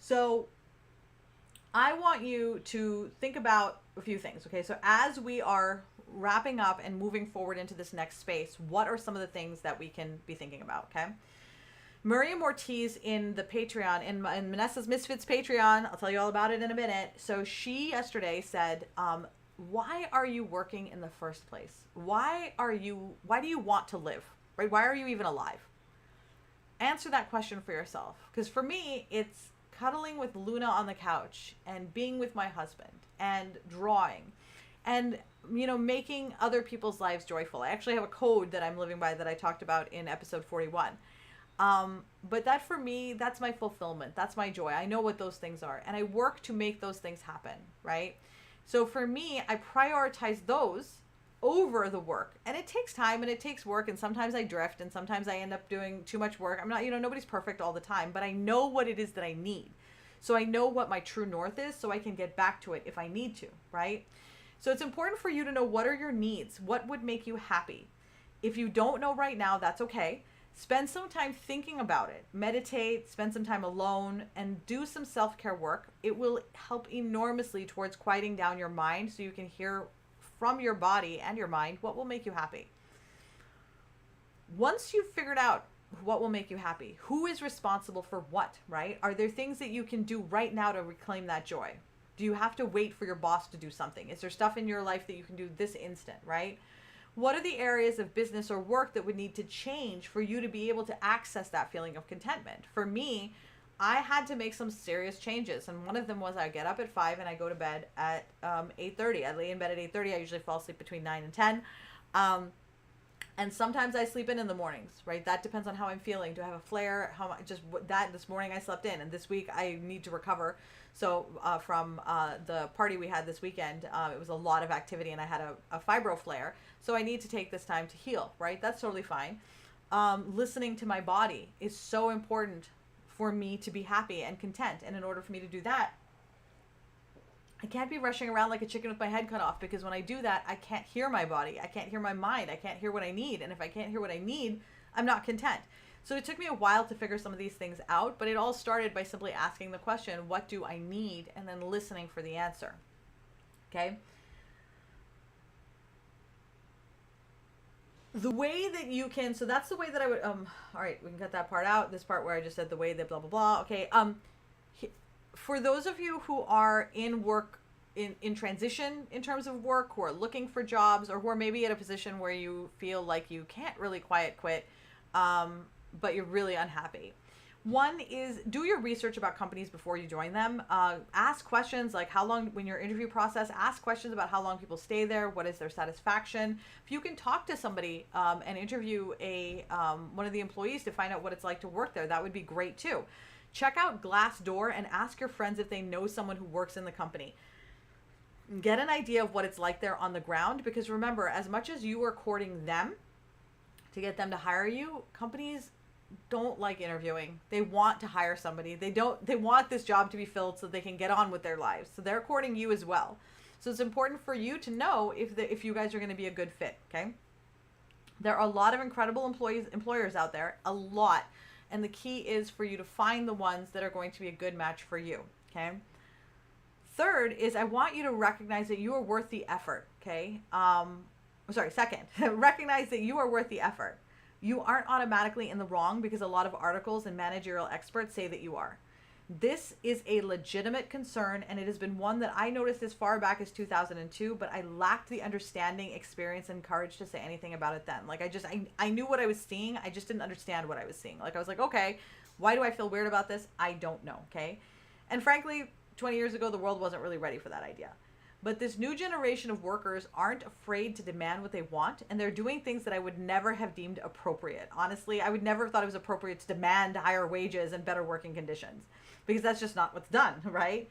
So I want you to think about a few things. Okay. So as we are wrapping up and moving forward into this next space, what are some of the things that we can be thinking about? Okay. Miriam Ortiz in the Patreon, in Vanessa's Misfits Patreon, I'll tell you all about it in a minute. So she yesterday said, why are you working in the first place? Why do you want to live? Right? Why are you even alive? Answer that question for yourself. Because for me, it's cuddling with Luna on the couch and being with my husband and drawing and, making other people's lives joyful. I actually have a code that I'm living by that I talked about in episode 41. But that for me, that's my fulfillment. That's my joy. I know what those things are. And I work to make those things happen, right? So for me, I prioritize those over the work. And it takes time and it takes work. And sometimes I drift and sometimes I end up doing too much work. I'm not, nobody's perfect all the time, but I know what it is that I need. So I know what my true north is so I can get back to it if I need to, right? So it's important for you to know what are your needs? What would make you happy? If you don't know right now, that's okay. Spend some time thinking about it. Meditate, spend some time alone, and do some self-care work. It will help enormously towards quieting down your mind so you can hear from your body and your mind what will make you happy. Once you've figured out what will make you happy, who is responsible for what, right? Are there things that you can do right now to reclaim that joy? Do you have to wait for your boss to do something? Is there stuff in your life that you can do this instant, right? What are the areas of business or work that would need to change for you to be able to access that feeling of contentment? For me, I had to make some serious changes. And one of them was I get up at 5 and I go to bed at 8:30. I lay in bed at 8:30. I usually fall asleep between 9 and 10. And sometimes I sleep in the mornings, right? That depends on how I'm feeling. Do I have a flare? This morning I slept in, and this week I need to recover. So from the party we had this weekend, it was a lot of activity and I had a fibro flare. So I need to take this time to heal, right? That's totally fine. Listening to my body is so important for me to be happy and content. And in order for me to do that, I can't be rushing around like a chicken with my head cut off, because when I do that, I can't hear my body. I can't hear my mind. I can't hear what I need. And if I can't hear what I need, I'm not content. So it took me a while to figure some of these things out, but it all started by simply asking the question, what do I need? And then listening for the answer. Okay? The way that you can, so that's the way that I would, all right, we can cut that part out. This part where I just said the way that blah, blah, blah. Okay. For those of you who are in work, in transition in terms of work, who are looking for jobs, or who are maybe at a position where you feel like you can't really quiet quit, but you're really unhappy. One is do your research about companies before you join them. Ask questions like how long, when your interview process, ask questions about how long people stay there. What is their satisfaction? If you can talk to somebody and interview one of the employees to find out what it's like to work there, that would be great too. Check out Glassdoor and ask your friends if they know someone who works in the company. Get an idea of what it's like there on the ground, because remember, as much as you are courting them to get them to hire you, companies don't like interviewing. They want to hire somebody. They want this job to be filled so they can get on with their lives. So they're courting you as well. So it's important for you to know if you guys are going to be a good fit, okay? There are a lot of incredible employers out there, a lot. And the key is for you to find the ones that are going to be a good match for you, okay? Third is I want you to recognize that you are worth the effort, okay? Second, recognize that you are worth the effort. You aren't automatically in the wrong because a lot of articles and managerial experts say that you are. This is a legitimate concern, and it has been one that I noticed as far back as 2002, but I lacked the understanding, experience, and courage to say anything about it then. Like I knew what I was seeing. I just didn't understand what I was seeing. Like I was like, okay, why do I feel weird about this? I don't know, okay? And frankly, 20 years ago, the world wasn't really ready for that idea. But this new generation of workers aren't afraid to demand what they want, and they're doing things that I would never have deemed appropriate. Honestly, I would never have thought it was appropriate to demand higher wages and better working conditions, because that's just not what's done, right?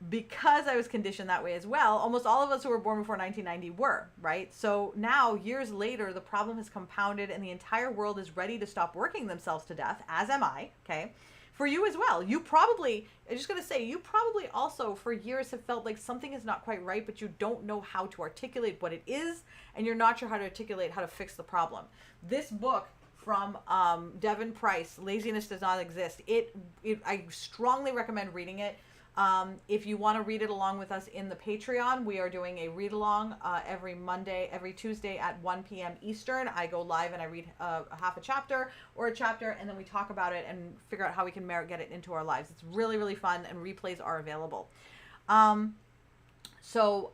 Because I was conditioned that way as well, almost all of us who were born before 1990 were, right? So now, years later, the problem has compounded, and the entire world is ready to stop working themselves to death, as am I, okay? For you as well. You probably, I'm just going to say, you probably also for years have felt like something is not quite right, but you don't know how to articulate what it is, and you're not sure how to articulate how to fix the problem. This book from Devin Price, Laziness Does Not Exist, I strongly recommend reading it. If you want to read it along with us in the Patreon, we are doing a read along every Tuesday at 1 p.m. Eastern. I go live and I read half a chapter or a chapter, and then we talk about it and figure out how we can get it into our lives. It's really, really fun, and replays are available. So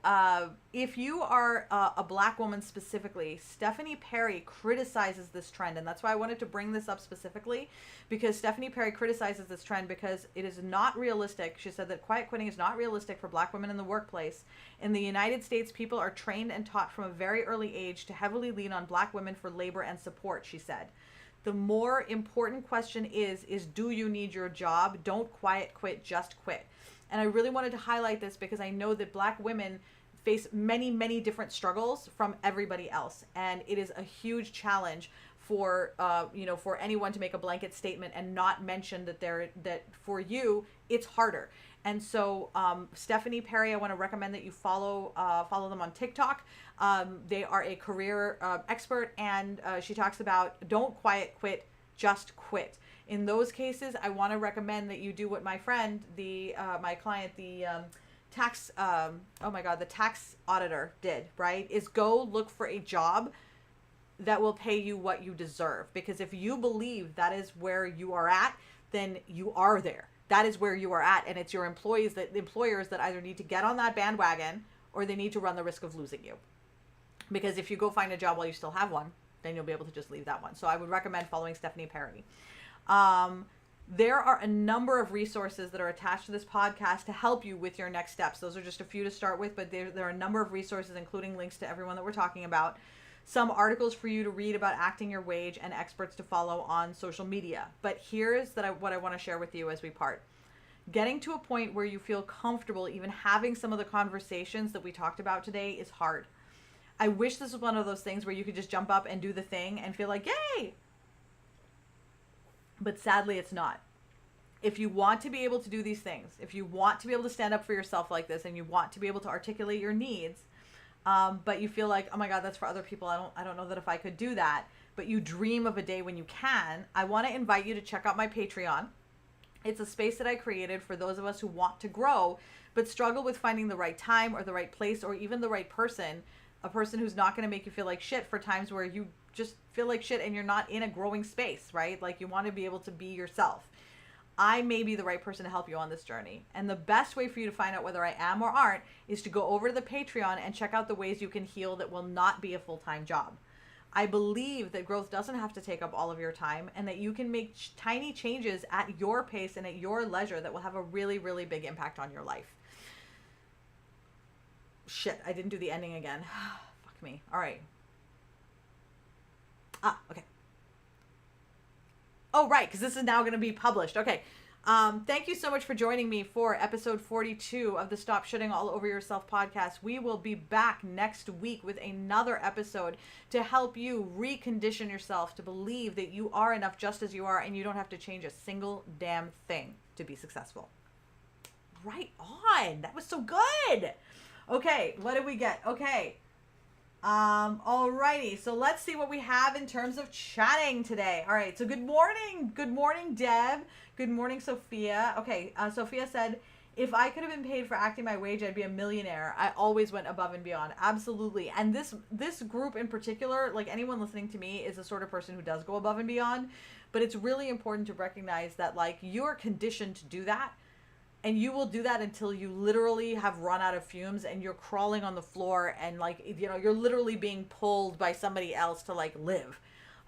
if you are a Black woman specifically, Stephanie Perry criticizes this trend. And that's why I wanted to bring this up specifically, because Stephanie Perry criticizes this trend because it is not realistic. She said that quiet quitting is not realistic for Black women in the workplace. In the United States, people are trained and taught from a very early age to heavily lean on Black women for labor and support, she said. The more important question is do you need your job? Don't quiet quit, just quit. And I really wanted to highlight this because I know that Black women face many, many different struggles from everybody else. And it is a huge challenge for, for anyone to make a blanket statement and not mention that for you, it's harder. And so Stephanie Perry, I want to recommend that you follow them on TikTok. They are a career expert, and she talks about don't quiet quit, just quit. In those cases, I want to recommend that you do what my friend, my client, the tax auditor did, right? Is go look for a job that will pay you what you deserve. Because if you believe that is where you are at, then you are there. That is where you are at. And it's your employers that either need to get on that bandwagon or they need to run the risk of losing you. Because if you go find a job while you still have one, then you'll be able to just leave that one. So I would recommend following Stephanie Perry. There are a number of resources that are attached to this podcast to help you with your next steps. Those are just a few to start with, but there are a number of resources, including links to everyone that we're talking about. Some articles for you to read about acting your wage, and experts to follow on social media. But here's what I want to share with you as we part. Getting to a point where you feel comfortable even having some of the conversations that we talked about today is hard. I wish this was one of those things where you could just jump up and do the thing and feel like, yay! But sadly, it's not. If you want to be able to do these things, if you want to be able to stand up for yourself like this, and you want to be able to articulate your needs, but you feel like, oh my God, that's for other people. I don't know that if I could do that. But you dream of a day when you can. I want to invite you to check out my Patreon. It's a space that I created for those of us who want to grow, but struggle with finding the right time or the right place or even the right person. A person who's not going to make you feel like shit for times where you just feel like shit and you're not in a growing space, right? Like you want to be able to be yourself. I may be the right person to help you on this journey. And the best way for you to find out whether I am or aren't is to go over to the Patreon and check out the ways you can heal that will not be a full-time job. I believe that growth doesn't have to take up all of your time, and that you can make tiny changes at your pace and at your leisure that will have a really, really big impact on your life. Shit, I didn't do the ending again. Fuck me. All right. Okay. Oh, right, because this is now going to be published. Okay. Thank you so much for joining me for episode 42 of the Stop Shitting All Over Yourself podcast. We will be back next week with another episode to help you recondition yourself to believe that you are enough just as you are and you don't have to change a single damn thing to be successful. Right on. That was so good. Okay, what did we get? Okay. Alrighty, so let's see what we have in terms of chatting today. All right, so good morning. Good morning, Deb. Good morning, Sophia. Okay, Sophia said, if I could have been paid for acting my wage, I'd be a millionaire. I always went above and beyond. Absolutely. And this group in particular, like anyone listening to me, is the sort of person who does go above and beyond. But it's really important to recognize that, like, you're conditioned to do that. And you will do that until you literally have run out of fumes and you're crawling on the floor and, like, you know, you're literally being pulled by somebody else to, like, live.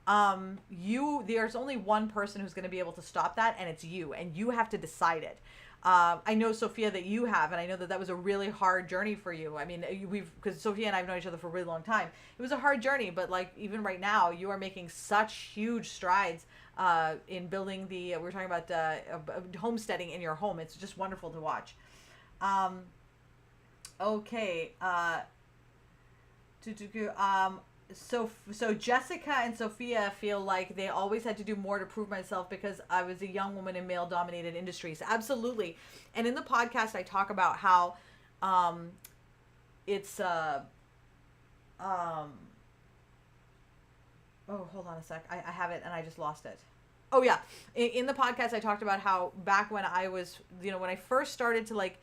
There's only one person who's going to be able to stop that, and it's you, and you have to decide it. I know, Sophia, that you have, and I know that was a really hard journey for you. I mean, because Sophia and I have known each other for a really long time. It was a hard journey, but, like, even right now, you are making such huge strides in building we're talking about homesteading in your home. It's just wonderful to watch. Okay. So Jessica and Sophia feel like they always had to do more to prove myself because I was a young woman in male-dominated industries. Absolutely. And in the podcast, I talk about how it's... Oh, hold on a sec. I have it and I just lost it. Oh, yeah. In the podcast, I talked about how back when I was, you know, when I first started to, like,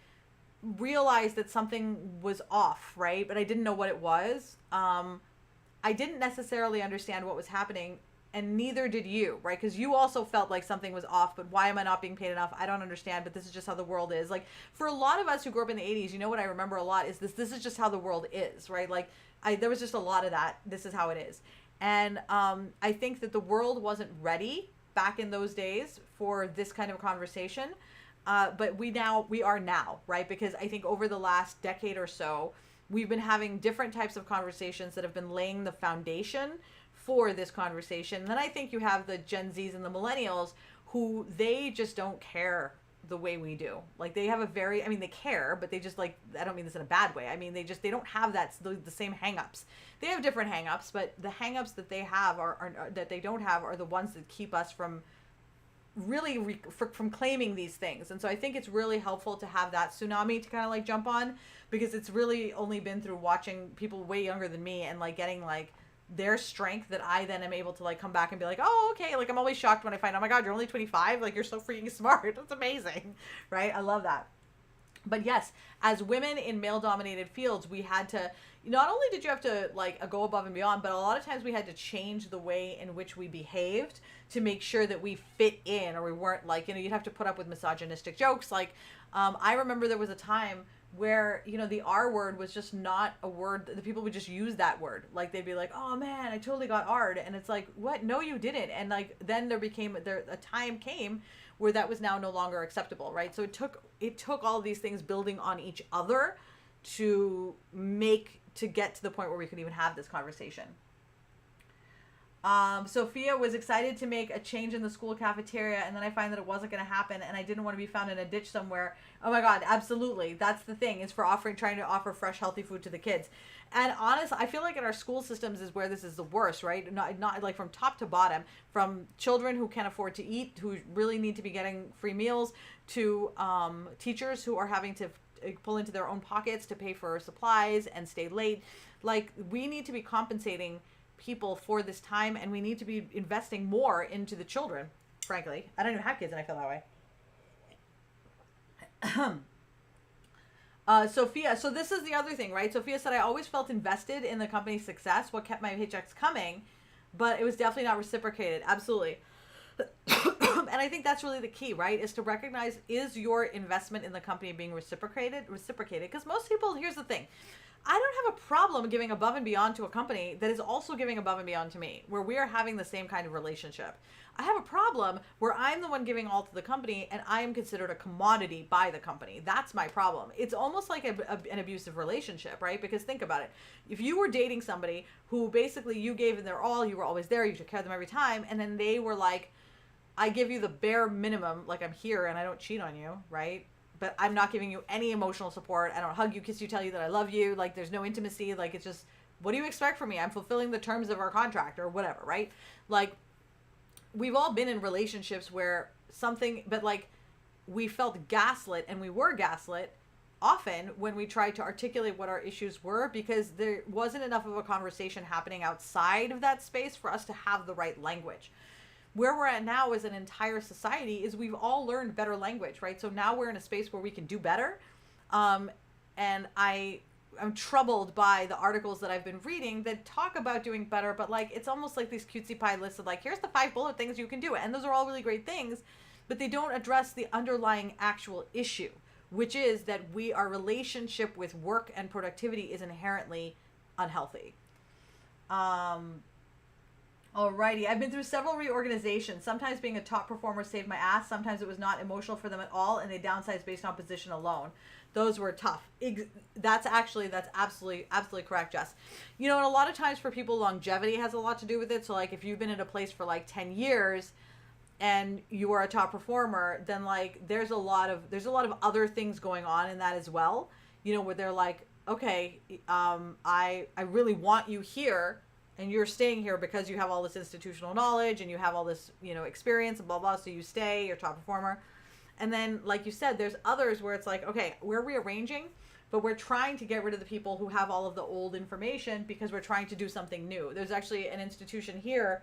realize that something was off, right? But I didn't know what it was. I didn't necessarily understand what was happening, and neither did you, right? Because you also felt like something was off, but why am I not being paid enough? I don't understand, but this is just how the world is. Like, for a lot of us who grew up in the 80s, you know what I remember a lot is this is just how the world is, right? Like, there was just a lot of that. This is how it is. And I think that the world wasn't ready back in those days for this kind of conversation. But we are now, right? Because I think over the last decade or so, we've been having different types of conversations that have been laying the foundation for this conversation. And then I think you have the Gen Zs and the millennials who they just don't care the way we do. Like, they have they care, but they just, like, I don't mean this in a bad way. I mean, they don't have the same hangups. They have different hangups, but the hangups that they have are that they don't have are the ones that keep us from really from claiming these things. And so I think it's really helpful to have that tsunami to kind of, like, jump on, because it's really only been through watching people way younger than me and, like, getting, like, their strength that I then am able to, like, come back and be like, oh, okay. Like, I'm always shocked when I find, oh my God, you're only 25. Like, you're so freaking smart. That's amazing. Right? I love that. But yes, as women in male-dominated fields, we had to, not only did you have to, like, go above and beyond, but a lot of times we had to change the way in which we behaved to make sure that we fit in, or we weren't, like, you know, you'd have to put up with misogynistic jokes. Like, I remember there was a time where, you know, the R word was just not a word that the people would just use that word. Like, they'd be like, oh man, I totally got R'd. And it's like, what? No, you didn't. And, like, then a time came where that was now no longer acceptable, right? So it took all these things building on each other to get to the point where we could even have this conversation. Sophia was excited to make a change in the school cafeteria, and then I find that it wasn't going to happen, and I didn't want to be found in a ditch somewhere. Oh my God, absolutely. That's the thing, is trying to offer fresh, healthy food to the kids. And honestly, I feel like in our school systems is where this is the worst, right? Not like from top to bottom, from children who can't afford to eat, who really need to be getting free meals, to teachers who are having to pull into their own pockets to pay for supplies and stay late. Like, we need to be compensating people for this time, and we need to be investing more into the children, frankly. I don't even have kids and I feel that way. Sophia, so this is the other thing, right? Sophia said, I always felt invested in the company's success, what kept my paychecks coming, but it was definitely not reciprocated. Absolutely. And I think that's really the key, right? Is to recognize, is your investment in the company being reciprocated? Because most people, here's the thing, I don't have a problem giving above and beyond to a company that is also giving above and beyond to me, where we are having the same kind of relationship. I have a problem where I'm the one giving all to the company and I am considered a commodity by the company. That's my problem. It's almost like an abusive relationship, right? Because think about it. If you were dating somebody who basically you gave them their all, you were always there, you took care of them every time, and then they were like, I give you the bare minimum, like I'm here and I don't cheat on you, right? But I'm not giving you any emotional support. I don't hug you, kiss you, tell you that I love you. Like there's no intimacy. Like it's just, what do you expect from me? I'm fulfilling the terms of our contract or whatever, right? Like we've all been in relationships where something, but like we felt gaslit, and we were gaslit often when we tried to articulate what our issues were, because there wasn't enough of a conversation happening outside of that space for us to have the right language. Where we're at now as an entire society is we've all learned better language, right? So now we're in a space where we can do better. And I'm troubled by the articles that I've been reading that talk about doing better, but like it's almost like these cutesy pie lists of like, here's the 5 bullet things you can do. And those are all really great things, but they don't address the underlying actual issue, which is that our relationship with work and productivity is inherently unhealthy. Alrighty, I've been through several reorganizations. Sometimes being a top performer saved my ass. Sometimes it was not emotional for them at all, and they downsized based on position alone. Those were tough. That's absolutely correct, Jess. You know, and a lot of times for people, longevity has a lot to do with it. So like if you've been in a place for like 10 years and you are a top performer, then like there's a lot of other things going on in that as well. You know, where they're like, okay, I really want you here, and you're staying here because you have all this institutional knowledge and you have all this, you know, experience and blah, blah. So you stay, you're top performer. And then, like you said, there's others where it's like, okay, we're rearranging, but we're trying to get rid of the people who have all of the old information because we're trying to do something new. There's actually an institution here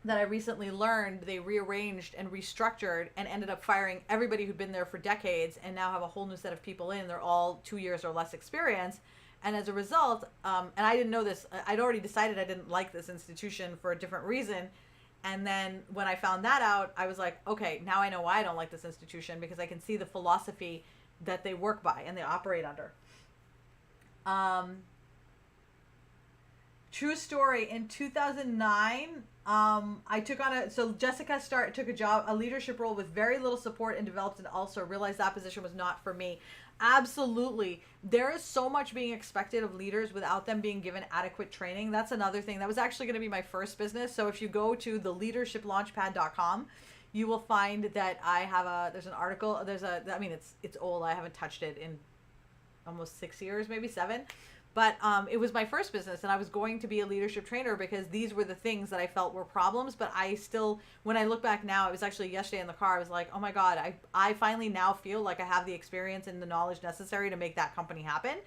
that I recently learned they rearranged and restructured and ended up firing everybody who'd been there for decades and now have a whole new set of people in. They're all 2 years or less experience. And as a result, and I didn't know this, I'd already decided I didn't like this institution for a different reason. And then when I found that out, I was like, okay, now I know why I don't like this institution, because I can see the philosophy that they work by and they operate under. True story. In 2009, I took on Jessica took a leadership role with very little support and developed and also realized that position was not for me. Absolutely. There is so much being expected of leaders without them being given adequate training. That's another thing. That was actually going to be my first business. So if you go to theleadershiplaunchpad.com, you will find that there's an article, it's old. I haven't touched it in almost 6 years, maybe 7. But it was my first business, and I was going to be a leadership trainer because these were the things that I felt were problems. But I still, when I look back now, it was actually yesterday in the car, I was like, oh my God, I finally now feel like I have the experience and the knowledge necessary to make that company happen.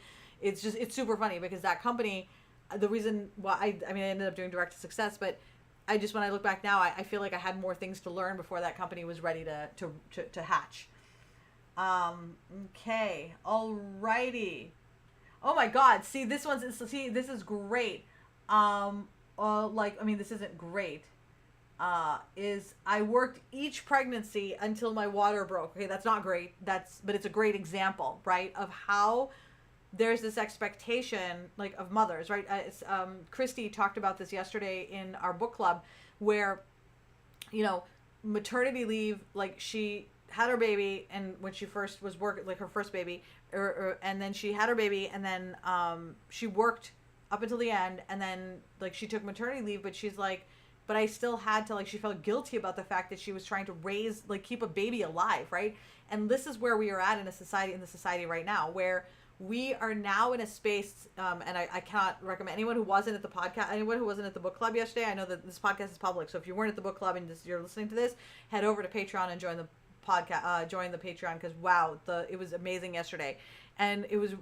It's super funny because that company, the reason why I ended up doing direct to success, but when I look back now, I feel like I had more things to learn before that company was ready to hatch. Okay, alrighty. Oh my God! This is great. This isn't great. Is I worked each pregnancy until my water broke. Okay, that's not great. But it's a great example, right, of how there's this expectation, like, of mothers, right? Christy talked about this yesterday in our book club, where, you know, maternity leave, like she had her baby, and when she first was working, like her first baby, and then she had her baby, and then she worked up until the end, and then like she took maternity leave, but she's like, but I still had to, like, she felt guilty about the fact that she was trying to keep a baby alive, right? And this is where we are at in the society right now, where we are now in a space, and I cannot recommend anyone who wasn't at the podcast, anyone who wasn't at the book club yesterday. I know that this podcast is public, so if you weren't at the book club and you're listening to this, head over to Patreon and join the podcast, join the Patreon, because wow, it was amazing yesterday. And it was,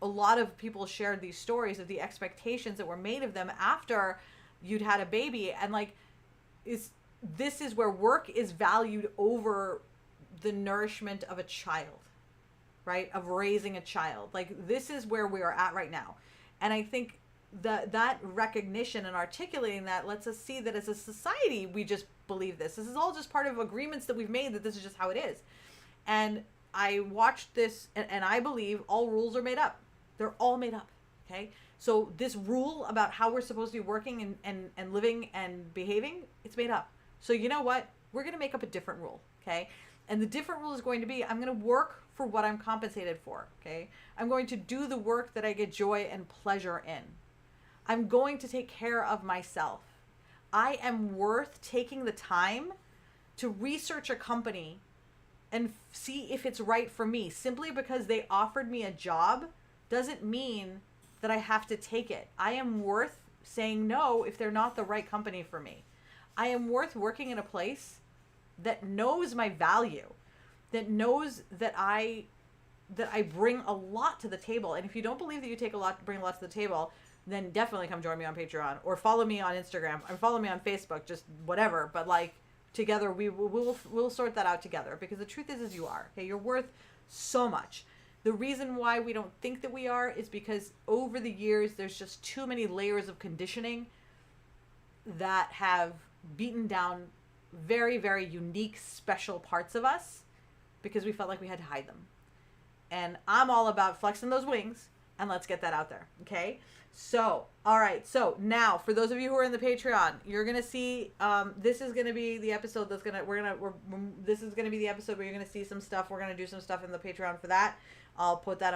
a lot of people shared these stories of the expectations that were made of them after you'd had a baby, and like, this is where work is valued over the nourishment of a child, right? Of raising a child. Like, this is where we are at right now. And I think that recognition and articulating that lets us see that as a society, we just believe this. This is all just part of agreements that we've made, that this is just how it is. And I watched this, and I believe all rules are made up. They're all made up, okay? So this rule about how we're supposed to be working and living and behaving, it's made up. So you know what? We're going to make up a different rule, okay? And the different rule is going to be, I'm going to work for what I'm compensated for, okay? I'm going to do the work that I get joy and pleasure in. I'm going to take care of myself. I am worth taking the time to research a company and see if it's right for me. Simply because they offered me a job doesn't mean that I have to take it. I am worth saying no if they're not the right company for me. I am worth working in a place that knows my value, that knows that I bring a lot to the table. And if you don't believe that you bring a lot to the table, then definitely come join me on Patreon or follow me on Instagram or follow me on Facebook, just whatever. But like, together we'll sort that out together, because the truth is you are. Okay, you're worth so much. The reason why we don't think that we are is because over the years there's just too many layers of conditioning that have beaten down very, very unique, special parts of us because we felt like we had to hide them. And I'm all about flexing those wings, and let's get that out there. Okay. So, all right. So now, for those of you who are in the Patreon, you're gonna see. This is gonna be the episode that's gonna. This is gonna be the episode where you're gonna see some stuff. We're gonna do some stuff in the Patreon for that. I'll put that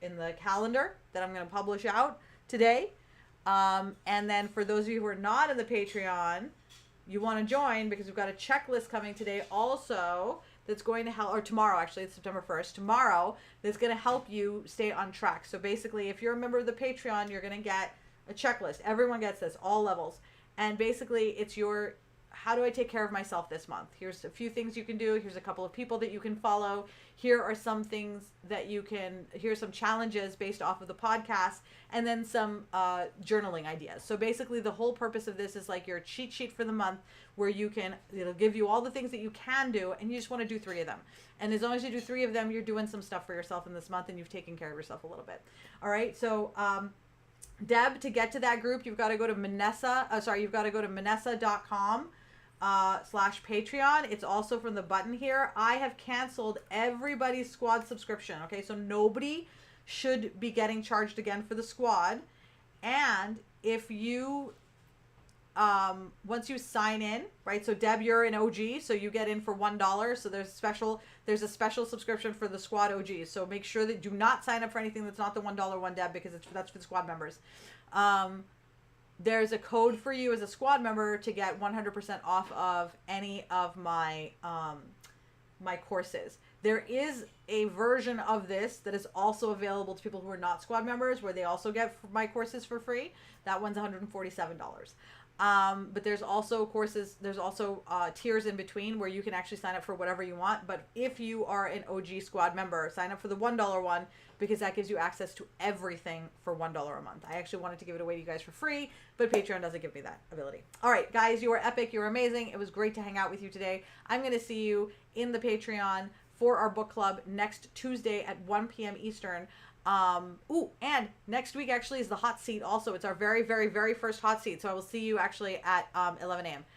in the calendar that I'm gonna publish out today. And then for those of you who are not in the Patreon, you want to join because we've got a checklist coming today also. That's going to help, or tomorrow actually, it's September 1st, tomorrow, that's going to help you stay on track. So basically, if you're a member of the Patreon, you're going to get a checklist. Everyone gets this, all levels. And basically, it's your, how do I take care of myself this month? Here's a few things you can do. Here's a couple of people that you can follow. Here are some things that you can, here's some challenges based off of the podcast, and then some journaling ideas. So basically, the whole purpose of this is like your cheat sheet for the month, where you can, it'll give you all the things that you can do, and you just want to do 3 of them. And as long as you do 3 of them, you're doing some stuff for yourself in this month, and you've taken care of yourself a little bit. All right. So, Deb, to get to that group, you've got to go to Manessa.com /Patreon. It's also from the button here. I have canceled everybody's squad subscription. Okay. So nobody should be getting charged again for the squad. And if you, once you sign in, right? So Deb, you're an OG, so you get in for $1. So there's a special subscription for the squad OGs. So make sure that do not sign up for anything that's not the $1 one, Deb, because that's for the squad members. There's a code for you as a squad member to get 100% off of any of my my courses. There is a version of this that is also available to people who are not squad members, where they also get my courses for free. That one's $147. But there's also courses, there's also tiers in between where you can actually sign up for whatever you want. But if you are an OG squad member, sign up for the $1 one, because that gives you access to everything for $1 a month. I actually wanted to give it away to you guys for free, but Patreon doesn't give me that ability. All right, guys, you are epic. You're amazing. It was great to hang out with you today. I'm going to see you in the Patreon for our book club next Tuesday at 1 p.m. Eastern. And next week actually is the hot seat also. It's our very, very, very first hot seat. So I will see you actually at 11 a.m.